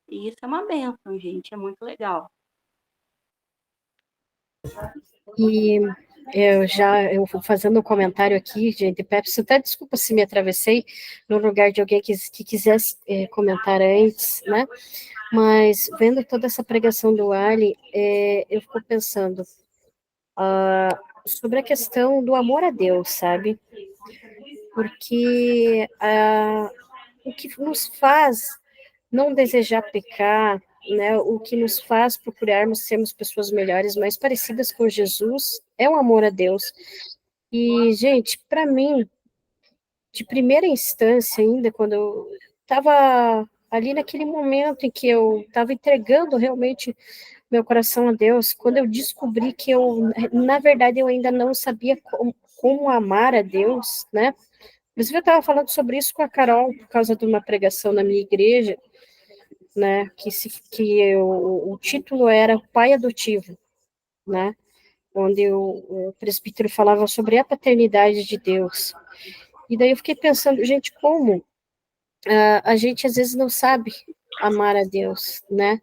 Speaker 3: E isso é uma bênção, gente, é muito legal.
Speaker 1: E eu vou fazendo um comentário aqui, gente, peço até desculpa se me atravessei no lugar de alguém que quisesse comentar antes, né? Mas vendo toda essa pregação do Ali, eu fico pensando sobre a questão do amor a Deus, sabe? Porque o que nos faz não desejar pecar, né? O que nos faz procurarmos sermos pessoas melhores, mais parecidas com Jesus, é o amor a Deus. E, gente, para mim, de primeira instância ainda, quando eu estava ali naquele momento em que eu estava entregando realmente meu coração a Deus, quando eu descobri que na verdade, eu ainda não sabia como amar a Deus, né? Inclusive, eu estava falando sobre isso com a Carol, por causa de uma pregação na minha igreja, né? O título era Pai Adotivo, né? Onde o presbítero falava sobre a paternidade de Deus. E daí eu fiquei pensando, gente, como a gente às vezes não sabe amar a Deus, né?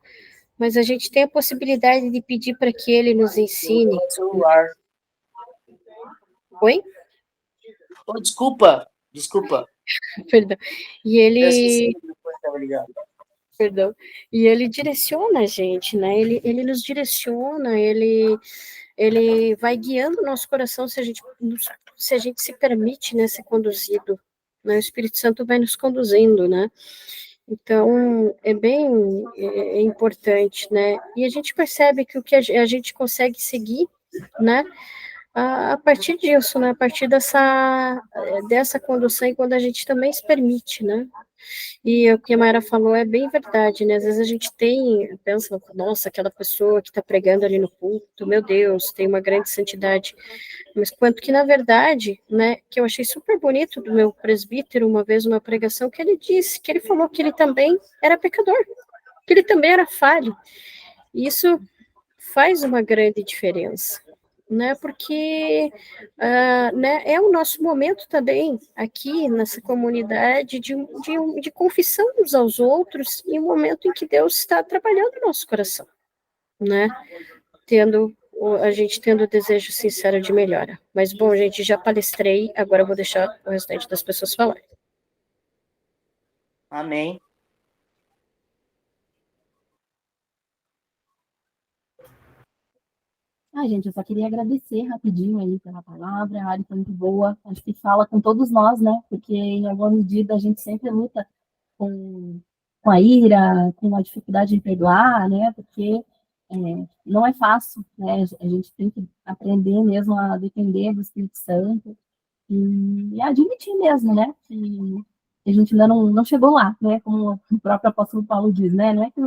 Speaker 1: Mas a gente tem a possibilidade de pedir para que Ele nos ensine.
Speaker 4: Celular.
Speaker 1: Oi?
Speaker 4: Oh, desculpa.
Speaker 1: Perdão. E
Speaker 4: Eu esqueci
Speaker 1: Ele,
Speaker 4: que o telefone estava ligado.
Speaker 1: perdão. E Ele direciona a gente, né? Ele nos direciona, ele vai guiando o nosso coração se a gente se permite, né, ser conduzido, né? O Espírito Santo vai nos conduzindo, né? Então, é importante, né? E a gente percebe que o que a gente consegue seguir, né? A partir disso, né? A partir dessa condução e quando a gente também se permite, né? E o que a Mayra falou é bem verdade, né? Às vezes a gente pensa, nossa, aquela pessoa que está pregando ali no culto, meu Deus, tem uma grande santidade. Mas quanto que, na verdade, né, que eu achei super bonito do meu presbítero, uma vez, uma pregação, que ele disse, que ele falou que ele também era pecador, que ele também era falho. E isso faz uma grande diferença, né? Porque né, é o nosso momento também aqui nessa comunidade de confissão uns aos outros e um momento em que Deus está trabalhando no nosso coração, né? A gente tendo o desejo sincero de melhora. Mas, bom, gente, já palestrei, agora eu vou deixar o restante das pessoas falarem.
Speaker 4: Amém.
Speaker 5: Gente, eu só queria agradecer rapidinho aí pela palavra, a área foi muito boa, acho que fala com todos nós, né? Porque em alguma medida a gente sempre luta com, com a ira, com a dificuldade em perdoar, né? Porque não é fácil, né? A gente tem que aprender mesmo a depender do Espírito Santo e admitir mesmo, né? Que a gente ainda não chegou lá, né? Como o próprio apóstolo Paulo diz, né? Não é que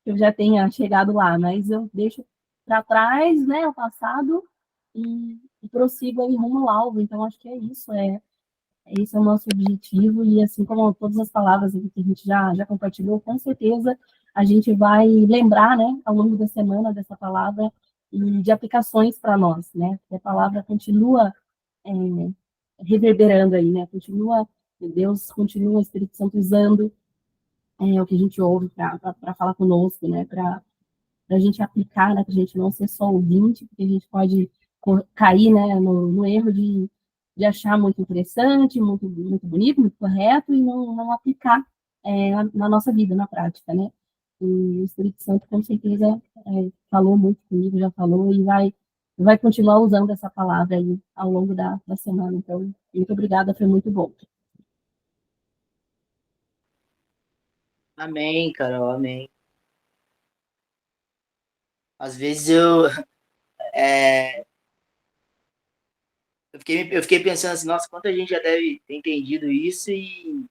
Speaker 5: eu já tenha chegado lá, mas eu deixo para trás, né? O passado e prossigo aí rumo ao alvo. Então, acho que é isso, esse é o nosso objetivo, e assim como todas as palavras que a gente já compartilhou, com certeza a gente vai lembrar, né, ao longo da semana dessa palavra e de aplicações para nós, né, porque a palavra continua é, reverberando aí, né, Deus continua, o Espírito Santo usando o que a gente ouve para falar conosco, né, para a gente aplicar, né, para a gente não ser só ouvinte, porque a gente pode cair, né, no erro de achar muito interessante, muito bonito, muito correto, e não aplicar na nossa vida, na prática, né? E o Espírito Santo, com certeza, falou muito comigo, já falou, e vai continuar usando essa palavra aí ao longo da semana. Então, muito obrigada, foi muito bom.
Speaker 4: Amém, Carol, amém. Às vezes eu fiquei pensando assim, nossa, quanta gente já deve ter entendido isso e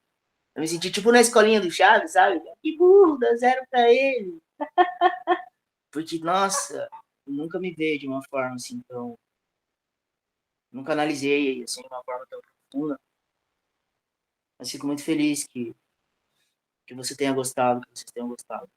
Speaker 4: eu me senti tipo na escolinha do Chaves, sabe? Que burro, dá zero pra ele. Porque, nossa, nunca me veio de uma forma assim tão. Nunca analisei assim de uma forma tão profunda. Mas fico muito feliz que você tenha gostado, que vocês tenham gostado.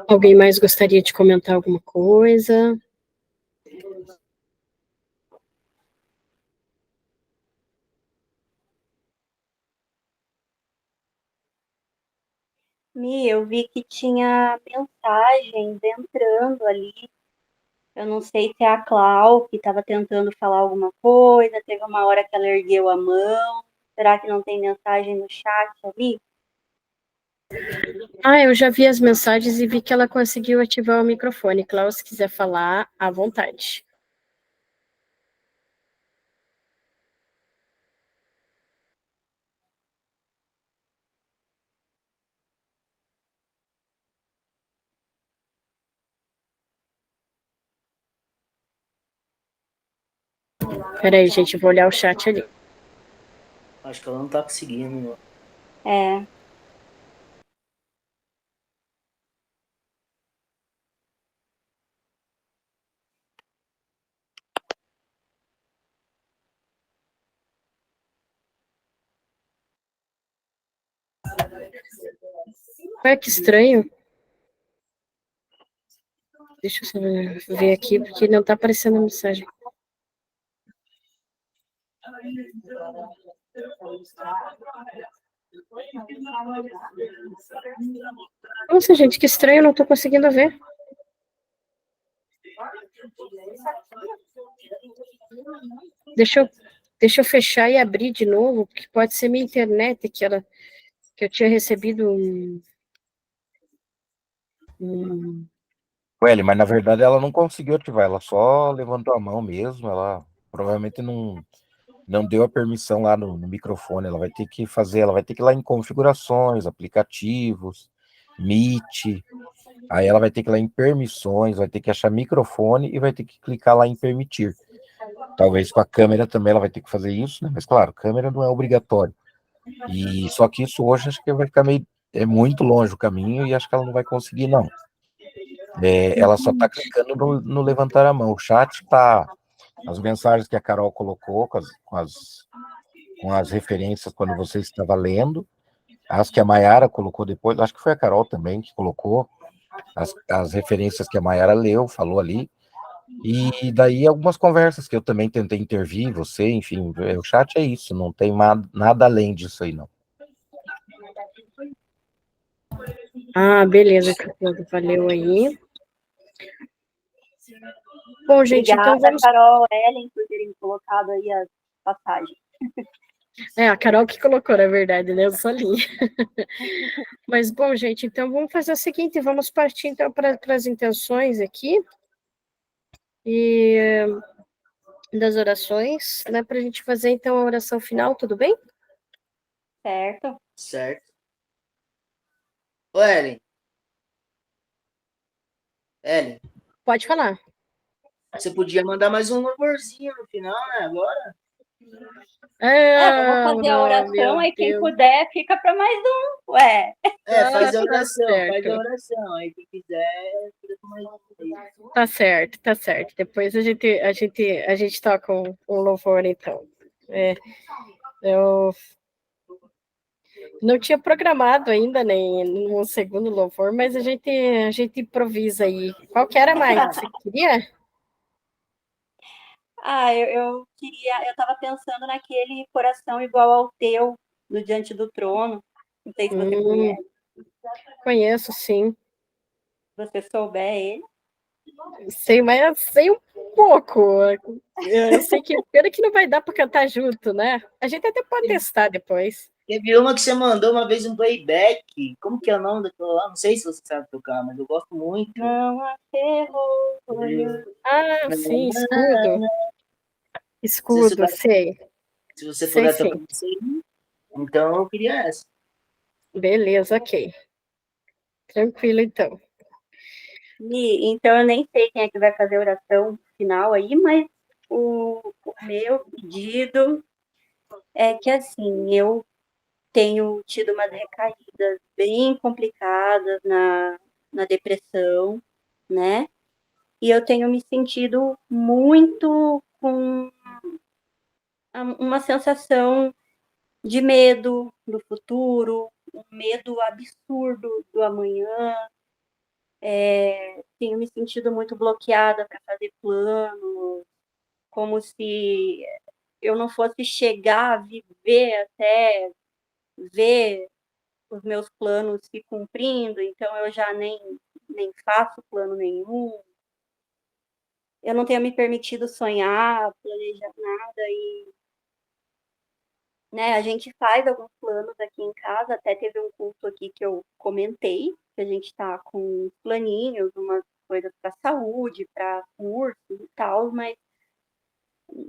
Speaker 1: Alguém mais gostaria de comentar alguma coisa?
Speaker 3: Mi, eu vi que tinha mensagens entrando ali. Eu não sei se é a Clau que estava tentando falar alguma coisa, teve uma hora que ela ergueu a mão. Será que não tem mensagem no chat ali?
Speaker 1: Eu já vi as mensagens e vi que ela conseguiu ativar o microfone. Cláudia, se quiser falar, à vontade. Peraí, gente, vou olhar o chat ali.
Speaker 4: Acho que ela não tá conseguindo.
Speaker 3: É.
Speaker 1: Ué, que estranho. Deixa eu ver aqui, porque não tá aparecendo a mensagem. Nossa, gente, que estranho, eu não tô conseguindo ver. Deixa eu fechar e abrir de novo, porque pode ser minha internet que eu tinha recebido
Speaker 6: Ué, mas na verdade ela não conseguiu ativar, ela só levantou a mão mesmo, ela provavelmente não deu a permissão lá no microfone, ela vai ter que fazer, ela vai ter que ir lá em configurações, aplicativos, Meet, aí ela vai ter que ir lá em permissões, vai ter que achar microfone e vai ter que clicar lá em permitir. Talvez com a câmera também ela vai ter que fazer isso, né? Mas claro, câmera não é obrigatório. E só que isso hoje acho que vai ficar é muito longe o caminho e acho que ela não vai conseguir, não. Ela só está clicando no levantar a mão. O chat tá. As mensagens que a Carol colocou com as referências quando você estava lendo, as que a Mayara colocou depois, acho que foi a Carol também que colocou as referências que a Mayara leu, falou ali, e daí algumas conversas que eu também tentei intervir, você, enfim, o chat é isso, não tem nada além disso aí, não.
Speaker 1: beleza, valeu aí. Bom, gente,
Speaker 3: Obrigada,
Speaker 1: então vamos...
Speaker 3: Carol, Ellen, por terem colocado aí as passagens.
Speaker 1: A Carol que colocou, na verdade, né? Eu só li. Mas, bom, gente, então vamos fazer o seguinte, vamos partir, então, para as intenções aqui, e das orações, né, para a gente fazer, então, a oração final, tudo bem?
Speaker 3: Certo.
Speaker 4: Certo. Ô, Ellen. Ellen,
Speaker 1: Pode falar.
Speaker 4: você podia mandar mais um louvorzinho no final, né? Agora?
Speaker 3: Vamos fazer a oração, aí quem
Speaker 1: Deus.
Speaker 3: puder fica para mais um. Ué.
Speaker 4: Faz a oração,
Speaker 1: certo.
Speaker 4: faz a oração. Aí quem quiser, fica com mais um.
Speaker 1: Tá certo. Depois a gente toca um louvor, então. Eu não tinha programado ainda nem um segundo louvor, mas a gente improvisa aí. Qual que era mais que você queria?
Speaker 3: Eu queria, eu estava pensando naquele coração igual ao teu, do Diante do Trono. Não sei se você conhece.
Speaker 1: Conheço, sim.
Speaker 3: Se você souber ele.
Speaker 1: Sei, mas sei um pouco. Eu sei que pena que não vai dar para cantar junto, né? A gente até pode testar depois.
Speaker 4: Teve uma que você mandou uma vez um playback. Como que é o nome daquela lá? Não sei se você sabe tocar, mas eu gosto muito.
Speaker 3: Não há terror.
Speaker 1: Sim, escudo, sei.
Speaker 4: Se você
Speaker 1: sei,
Speaker 4: puder tocar isso aí, então eu queria essa.
Speaker 1: Beleza, ok. Tranquilo, então.
Speaker 3: Então eu nem sei quem é que vai fazer a oração final aí, mas o meu pedido é que, assim, eu tenho tido umas recaídas bem complicadas na depressão, né? E eu tenho me sentido muito com uma sensação de medo do futuro, um medo absurdo do amanhã, tenho me sentido muito bloqueada para fazer planos, como se eu não fosse chegar a viver até ver os meus planos se cumprindo, então eu já nem faço plano nenhum. Eu não tenho me permitido sonhar, planejar nada e, né, a gente faz alguns planos aqui em casa, até teve um culto aqui que eu comentei, que a gente está com planinhos, umas coisas para saúde, para cursos e tal, mas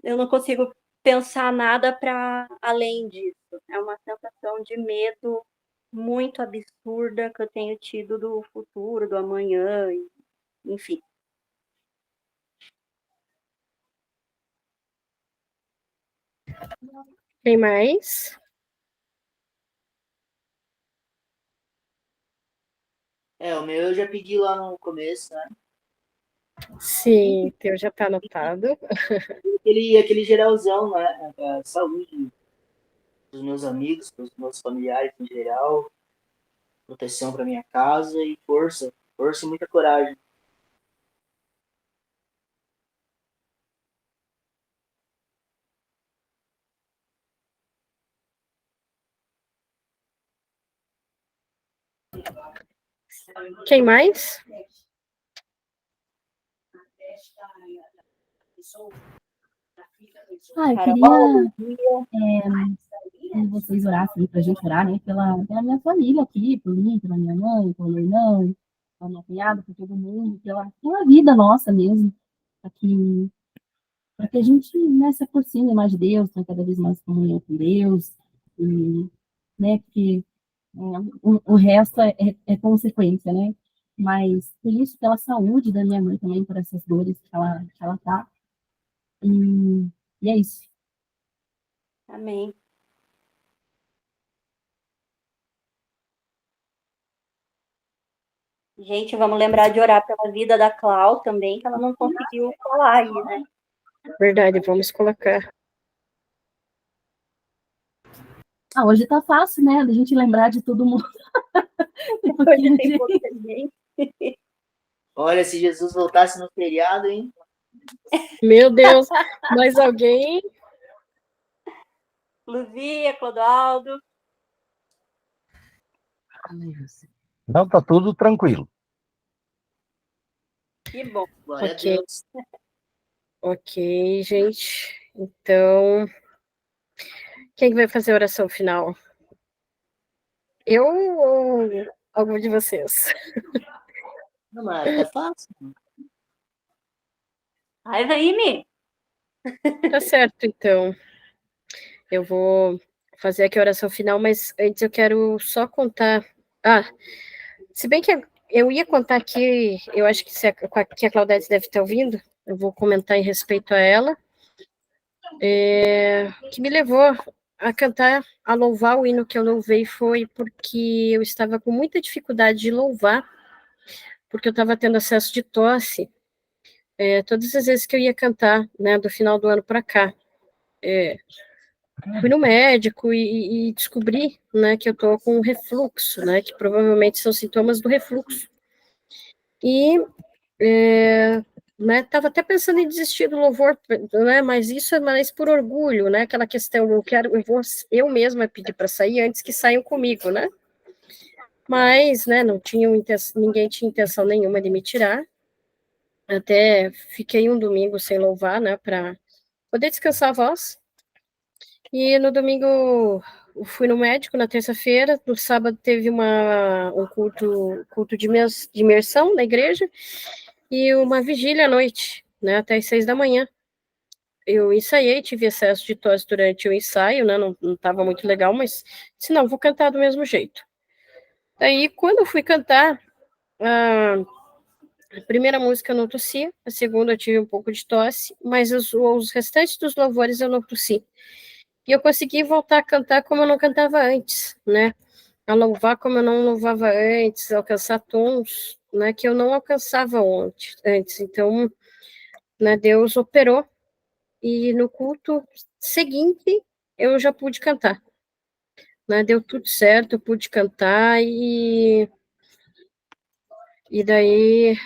Speaker 3: eu não consigo pensar nada para além disso. É uma sensação de medo muito absurda que eu tenho tido do futuro, do amanhã, enfim.
Speaker 1: Tem mais?
Speaker 4: O meu eu já pedi lá no começo, né?
Speaker 1: Sim, teu já está anotado.
Speaker 4: Aquele geralzão, né? A saúde dos meus amigos, dos meus familiares em geral, proteção para minha casa e força e muita coragem.
Speaker 1: Quem mais?
Speaker 5: Eu
Speaker 3: Carol,
Speaker 5: queria que vocês orassem para a gente orar, né, pela minha família aqui, por mim, pela minha mãe, pelo meu irmão, pela minha cunhada, por todo mundo, pela vida nossa mesmo, para que a gente, né, se aproxime mais de Deus, tenha cada vez mais comunhão com Deus, e, né, porque o resto é consequência, né? Mas por isso, pela saúde da minha mãe também, por essas dores que ela tá. E é isso.
Speaker 3: amém. Gente, vamos lembrar de orar pela vida da Clau também, que ela não conseguiu falar aí, né?
Speaker 1: Verdade, vamos colocar.
Speaker 5: Hoje tá fácil, né? A gente lembrar de todo mundo.
Speaker 3: Hoje tem pouca gente.
Speaker 4: Olha, se Jesus voltasse no feriado, hein?
Speaker 1: Meu Deus, mais alguém?
Speaker 3: Luzia, Clodoaldo.
Speaker 6: Não, tá tudo tranquilo.
Speaker 3: Que bom.
Speaker 4: Glória
Speaker 1: Ok.
Speaker 4: a Deus.
Speaker 1: Ok, gente. Então, quem vai fazer a oração final? Eu ou algum de vocês?
Speaker 4: Não, mas é fácil.
Speaker 3: Vai, Vaime.
Speaker 1: Tá certo, então. Eu vou fazer aqui a oração final, mas antes eu quero só contar. Se bem que eu ia contar aqui, eu acho que a Claudete deve estar ouvindo, eu vou comentar em respeito a ela, que me levou a cantar, a louvar o hino que eu louvei foi porque eu estava com muita dificuldade de louvar, porque eu estava tendo acesso de tosse, todas as vezes que eu ia cantar, né, do final do ano para cá. Fui no médico e descobri, né, que eu tô com refluxo, né, que provavelmente são sintomas do refluxo. E, né, tava até pensando em desistir do louvor, né, mas isso é mais por orgulho, né, aquela questão, eu mesma pedir para sair antes que saiam comigo, né, mas, né, ninguém tinha intenção nenhuma de me tirar, até fiquei um domingo sem louvar, né, para poder descansar a voz. E no domingo fui no médico, na terça-feira, no sábado teve um culto de imersão na igreja e uma vigília à noite, né, até as 6 da manhã. Eu ensaiei, tive excesso de tosse durante o ensaio, né, não estava muito legal, mas disse, não, vou cantar do mesmo jeito. Aí, quando eu fui cantar, a primeira música eu não tossi, a segunda eu tive um pouco de tosse, mas os restantes dos louvores eu não tossi. E eu consegui voltar a cantar como eu não cantava antes, né? A louvar como eu não louvava antes, alcançar tons, né, que eu não alcançava antes. Então, né, Deus operou e no culto seguinte eu já pude cantar, né? Deu tudo certo, eu pude cantar E daí,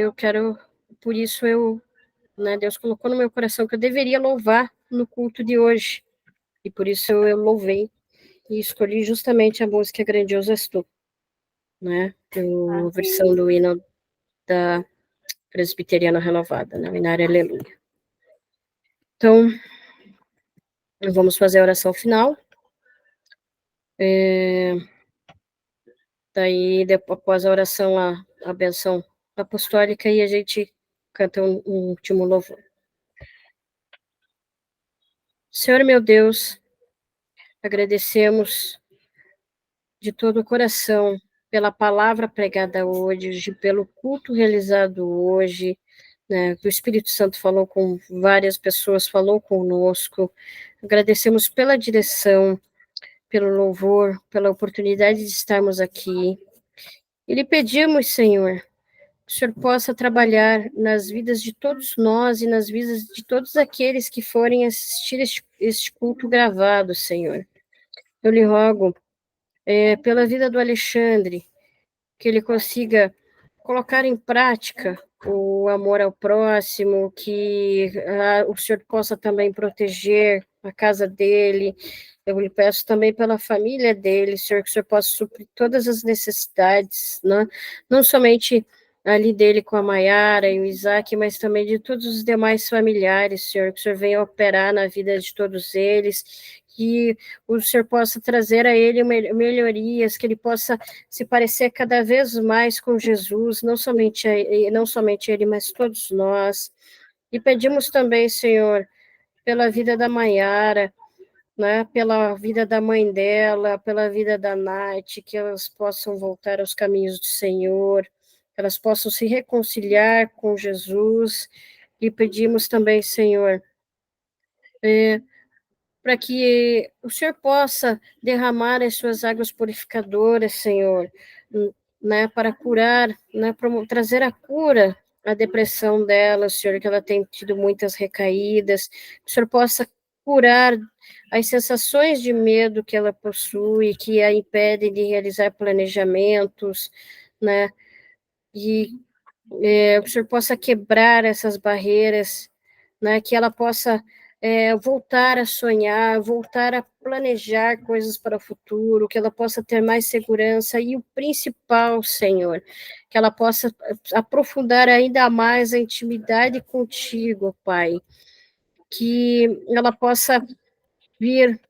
Speaker 1: eu quero, por isso né, Deus colocou no meu coração que eu deveria louvar no culto de hoje. E por isso eu louvei e escolhi justamente a música Grandioso És Tu, né? A versão do hino da Presbiteriana Renovada, né? Inário Aleluia. Então, vamos fazer a oração final. Daí, após a oração, a benção apostólica, e a gente canta um último louvor. Senhor meu Deus, agradecemos de todo o coração pela palavra pregada hoje, pelo culto realizado hoje, né, que o Espírito Santo falou com várias pessoas, falou conosco. Agradecemos pela direção, pelo louvor, pela oportunidade de estarmos aqui. E lhe pedimos, Senhor, que o Senhor possa trabalhar nas vidas de todos nós e nas vidas de todos aqueles que forem assistir este culto gravado, Senhor. Eu lhe rogo, pela vida do Alexandre, que ele consiga colocar em prática o amor ao próximo, que o Senhor possa também proteger a casa dele. Eu lhe peço também pela família dele, Senhor, que o Senhor possa suprir todas as necessidades, né? Não somente ali dele com a Maiara e o Isaac, mas também de todos os demais familiares, Senhor, que o Senhor venha operar na vida de todos eles, que o Senhor possa trazer a ele melhorias, que ele possa se parecer cada vez mais com Jesus, não somente ele, mas todos nós. E pedimos também, Senhor, pela vida da Maiara, né, pela vida da mãe dela, pela vida da Nath, que elas possam voltar aos caminhos do Senhor, que elas possam se reconciliar com Jesus, e pedimos também, Senhor, para que o Senhor possa derramar as suas águas purificadoras, Senhor, né, para curar, né, para trazer a cura à depressão dela, Senhor, que ela tem tido muitas recaídas, que o Senhor possa curar as sensações de medo que ela possui, que a impedem de realizar planejamentos, né, e o Senhor possa quebrar essas barreiras, né, que ela possa voltar a sonhar, voltar a planejar coisas para o futuro, que ela possa ter mais segurança, e o principal, Senhor, que ela possa aprofundar ainda mais a intimidade contigo, Pai, que ela possa vir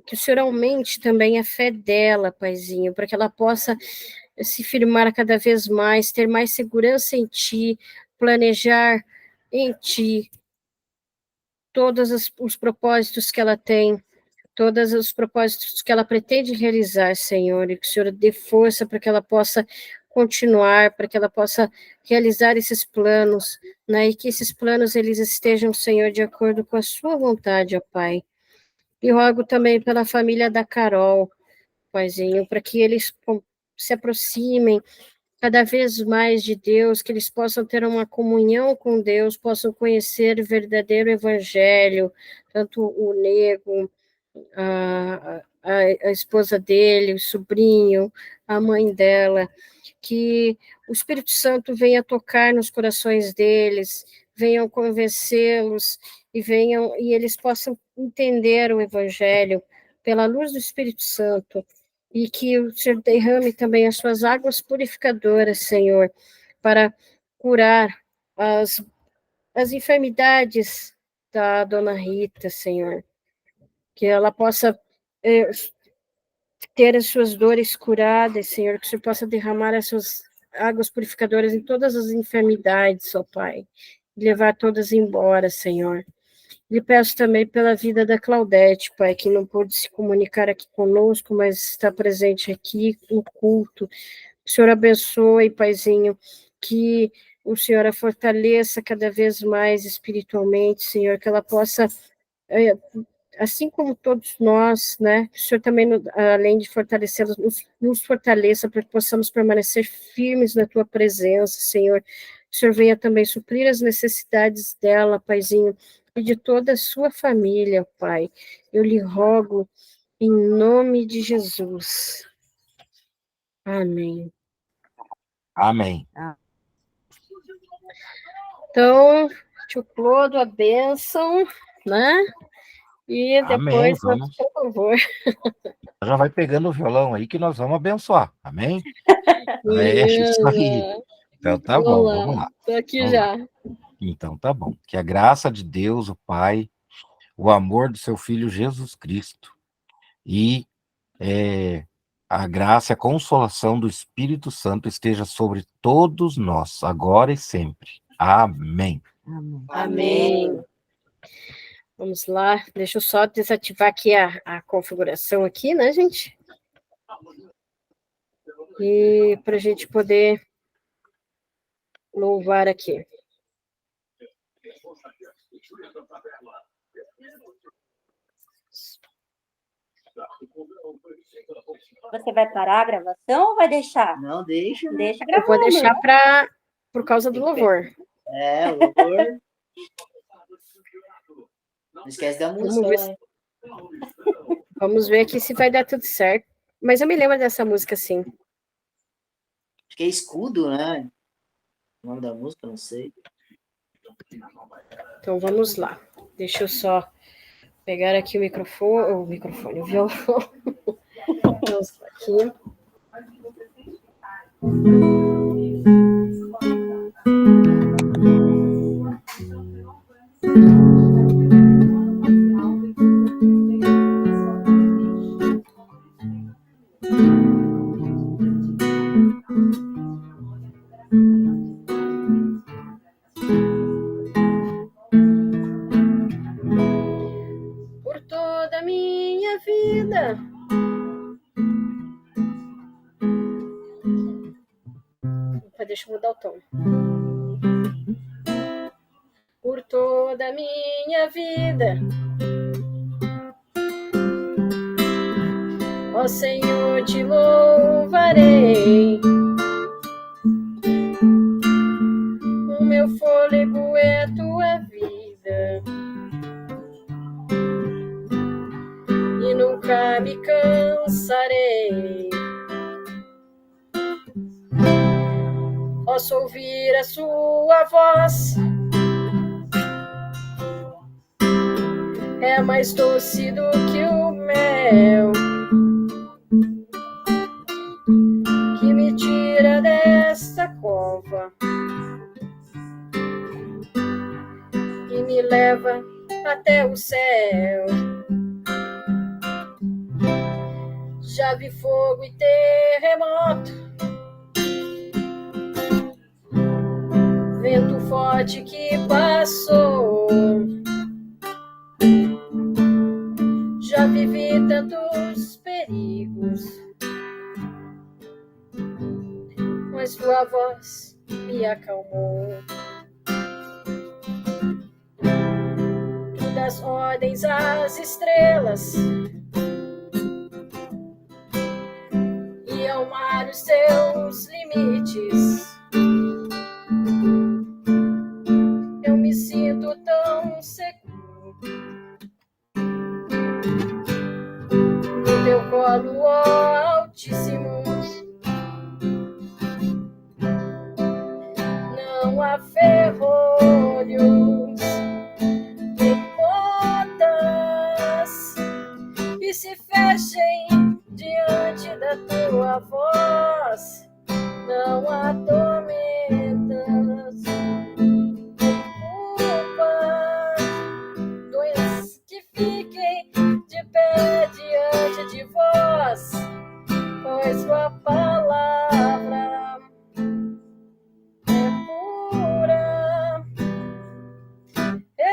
Speaker 1: que o Senhor aumente também a fé dela, Paizinho, para que ela possa se firmar cada vez mais, ter mais segurança em Ti, planejar em Ti todos os propósitos que ela tem, todos os propósitos que ela pretende realizar, Senhor, e que o Senhor dê força para que ela possa continuar, para que ela possa realizar esses planos, né, e que esses planos eles estejam, Senhor, de acordo com a sua vontade, ó Pai. E rogo também pela família da Carol, Paizinho, para que eles se aproximem cada vez mais de Deus, que eles possam ter uma comunhão com Deus, possam conhecer o verdadeiro evangelho, tanto o Nego, a esposa dele, o sobrinho, a mãe dela, que o Espírito Santo venha tocar nos corações deles, venham convencê-los e eles possam entender o evangelho pela luz do Espírito Santo, e que o Senhor derrame também as suas águas purificadoras, Senhor, para curar as enfermidades da dona Rita, Senhor, que ela possa ter as suas dores curadas, Senhor, que o Senhor possa derramar as suas águas purificadoras em todas as enfermidades, ó Pai, e levar todas embora, Senhor. Lhe peço também pela vida da Claudete, Pai, que não pôde se comunicar aqui conosco, mas está presente aqui no culto. O Senhor abençoe, Paizinho, que o Senhor a fortaleça cada vez mais espiritualmente, Senhor, que ela possa, assim como todos nós, né, que o Senhor também, além de fortalecê-los, nos fortaleça para que possamos permanecer firmes na Tua presença, Senhor. Que o Senhor venha também suprir as necessidades dela, Paizinho, e de toda a sua família, Pai. Eu lhe rogo em nome de Jesus. Amém.
Speaker 6: Amém.
Speaker 1: Então, tio Clodo, a bênção, né? E
Speaker 6: Amém,
Speaker 1: depois,
Speaker 6: vamos.
Speaker 1: por favor.
Speaker 6: Já vai pegando o violão aí que nós vamos abençoar. Amém? É isso aí.
Speaker 1: Beleza.
Speaker 6: Então tá bom,
Speaker 1: Vamos
Speaker 6: vamos
Speaker 1: lá.
Speaker 6: lá.
Speaker 1: Tô aqui
Speaker 6: Vamos lá.
Speaker 1: já.
Speaker 6: Então tá bom. Que a graça de Deus, o Pai, o amor do seu Filho Jesus Cristo e a graça e a consolação do Espírito Santo esteja sobre todos nós, agora e sempre. Amém.
Speaker 1: Amém. Vamos lá. Deixa eu só desativar aqui a configuração aqui, né, gente? E para a gente poder louvar aqui.
Speaker 3: Você vai parar a gravação ou vai deixar?
Speaker 4: Não, deixa.
Speaker 3: Deixa
Speaker 1: Eu vou
Speaker 3: gravando.
Speaker 1: deixar por causa do louvor.
Speaker 4: É, o louvor. Não esquece da música.
Speaker 1: Vamos ver,
Speaker 4: né?
Speaker 1: vamos ver aqui se vai dar tudo certo. Mas eu me lembro dessa música, sim.
Speaker 4: Acho que é Escudo, né? O nome da música, não sei.
Speaker 1: Então vamos lá. Deixa eu só pegar aqui o microfone, o violão. Vamos aqui. Por toda a minha vida. Opa, deixa eu mudar o tom. Por toda a minha vida, ó Senhor, te louvarei. O meu fôlego é tua vida e nunca me cansarei. Posso ouvir a sua voz, é mais doce do que o mel, que me tira desta cova e me leva até o céu. Já vi fogo e terremoto, vento forte que passou. Já vivi tantos perigos, mas tua voz me acalmou. Tu das ordens às estrelas e ao mar os teus limites. Eu me sinto tão seguro no teu colo, ó Altíssimo. Não há ferrolhos nem portas que se fechem diante da tua voz. Não há tormentas, culpa, doenças que fiquem de pé diante de vós, pois tua palavra é pura,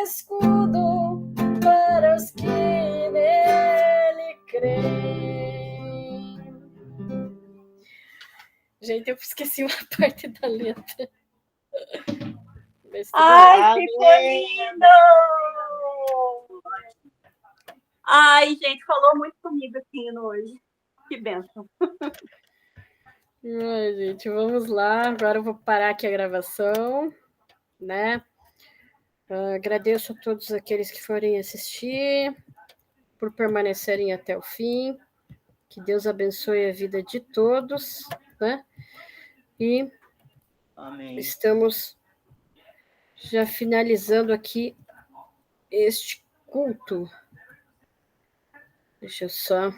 Speaker 1: escudo para os que nele creem. Gente, eu esqueci uma parte da letra.
Speaker 3: Ai, ficou lindo! Ai, gente, falou muito comigo aqui hoje. Que bênção.
Speaker 1: Ai, gente, vamos lá. Agora eu vou parar aqui a gravação, né? Agradeço a todos aqueles que forem assistir, por permanecerem até o fim. Que Deus abençoe a vida de todos, né? E
Speaker 4: Amém.
Speaker 1: Estamos já finalizando aqui este culto. Deixa eu só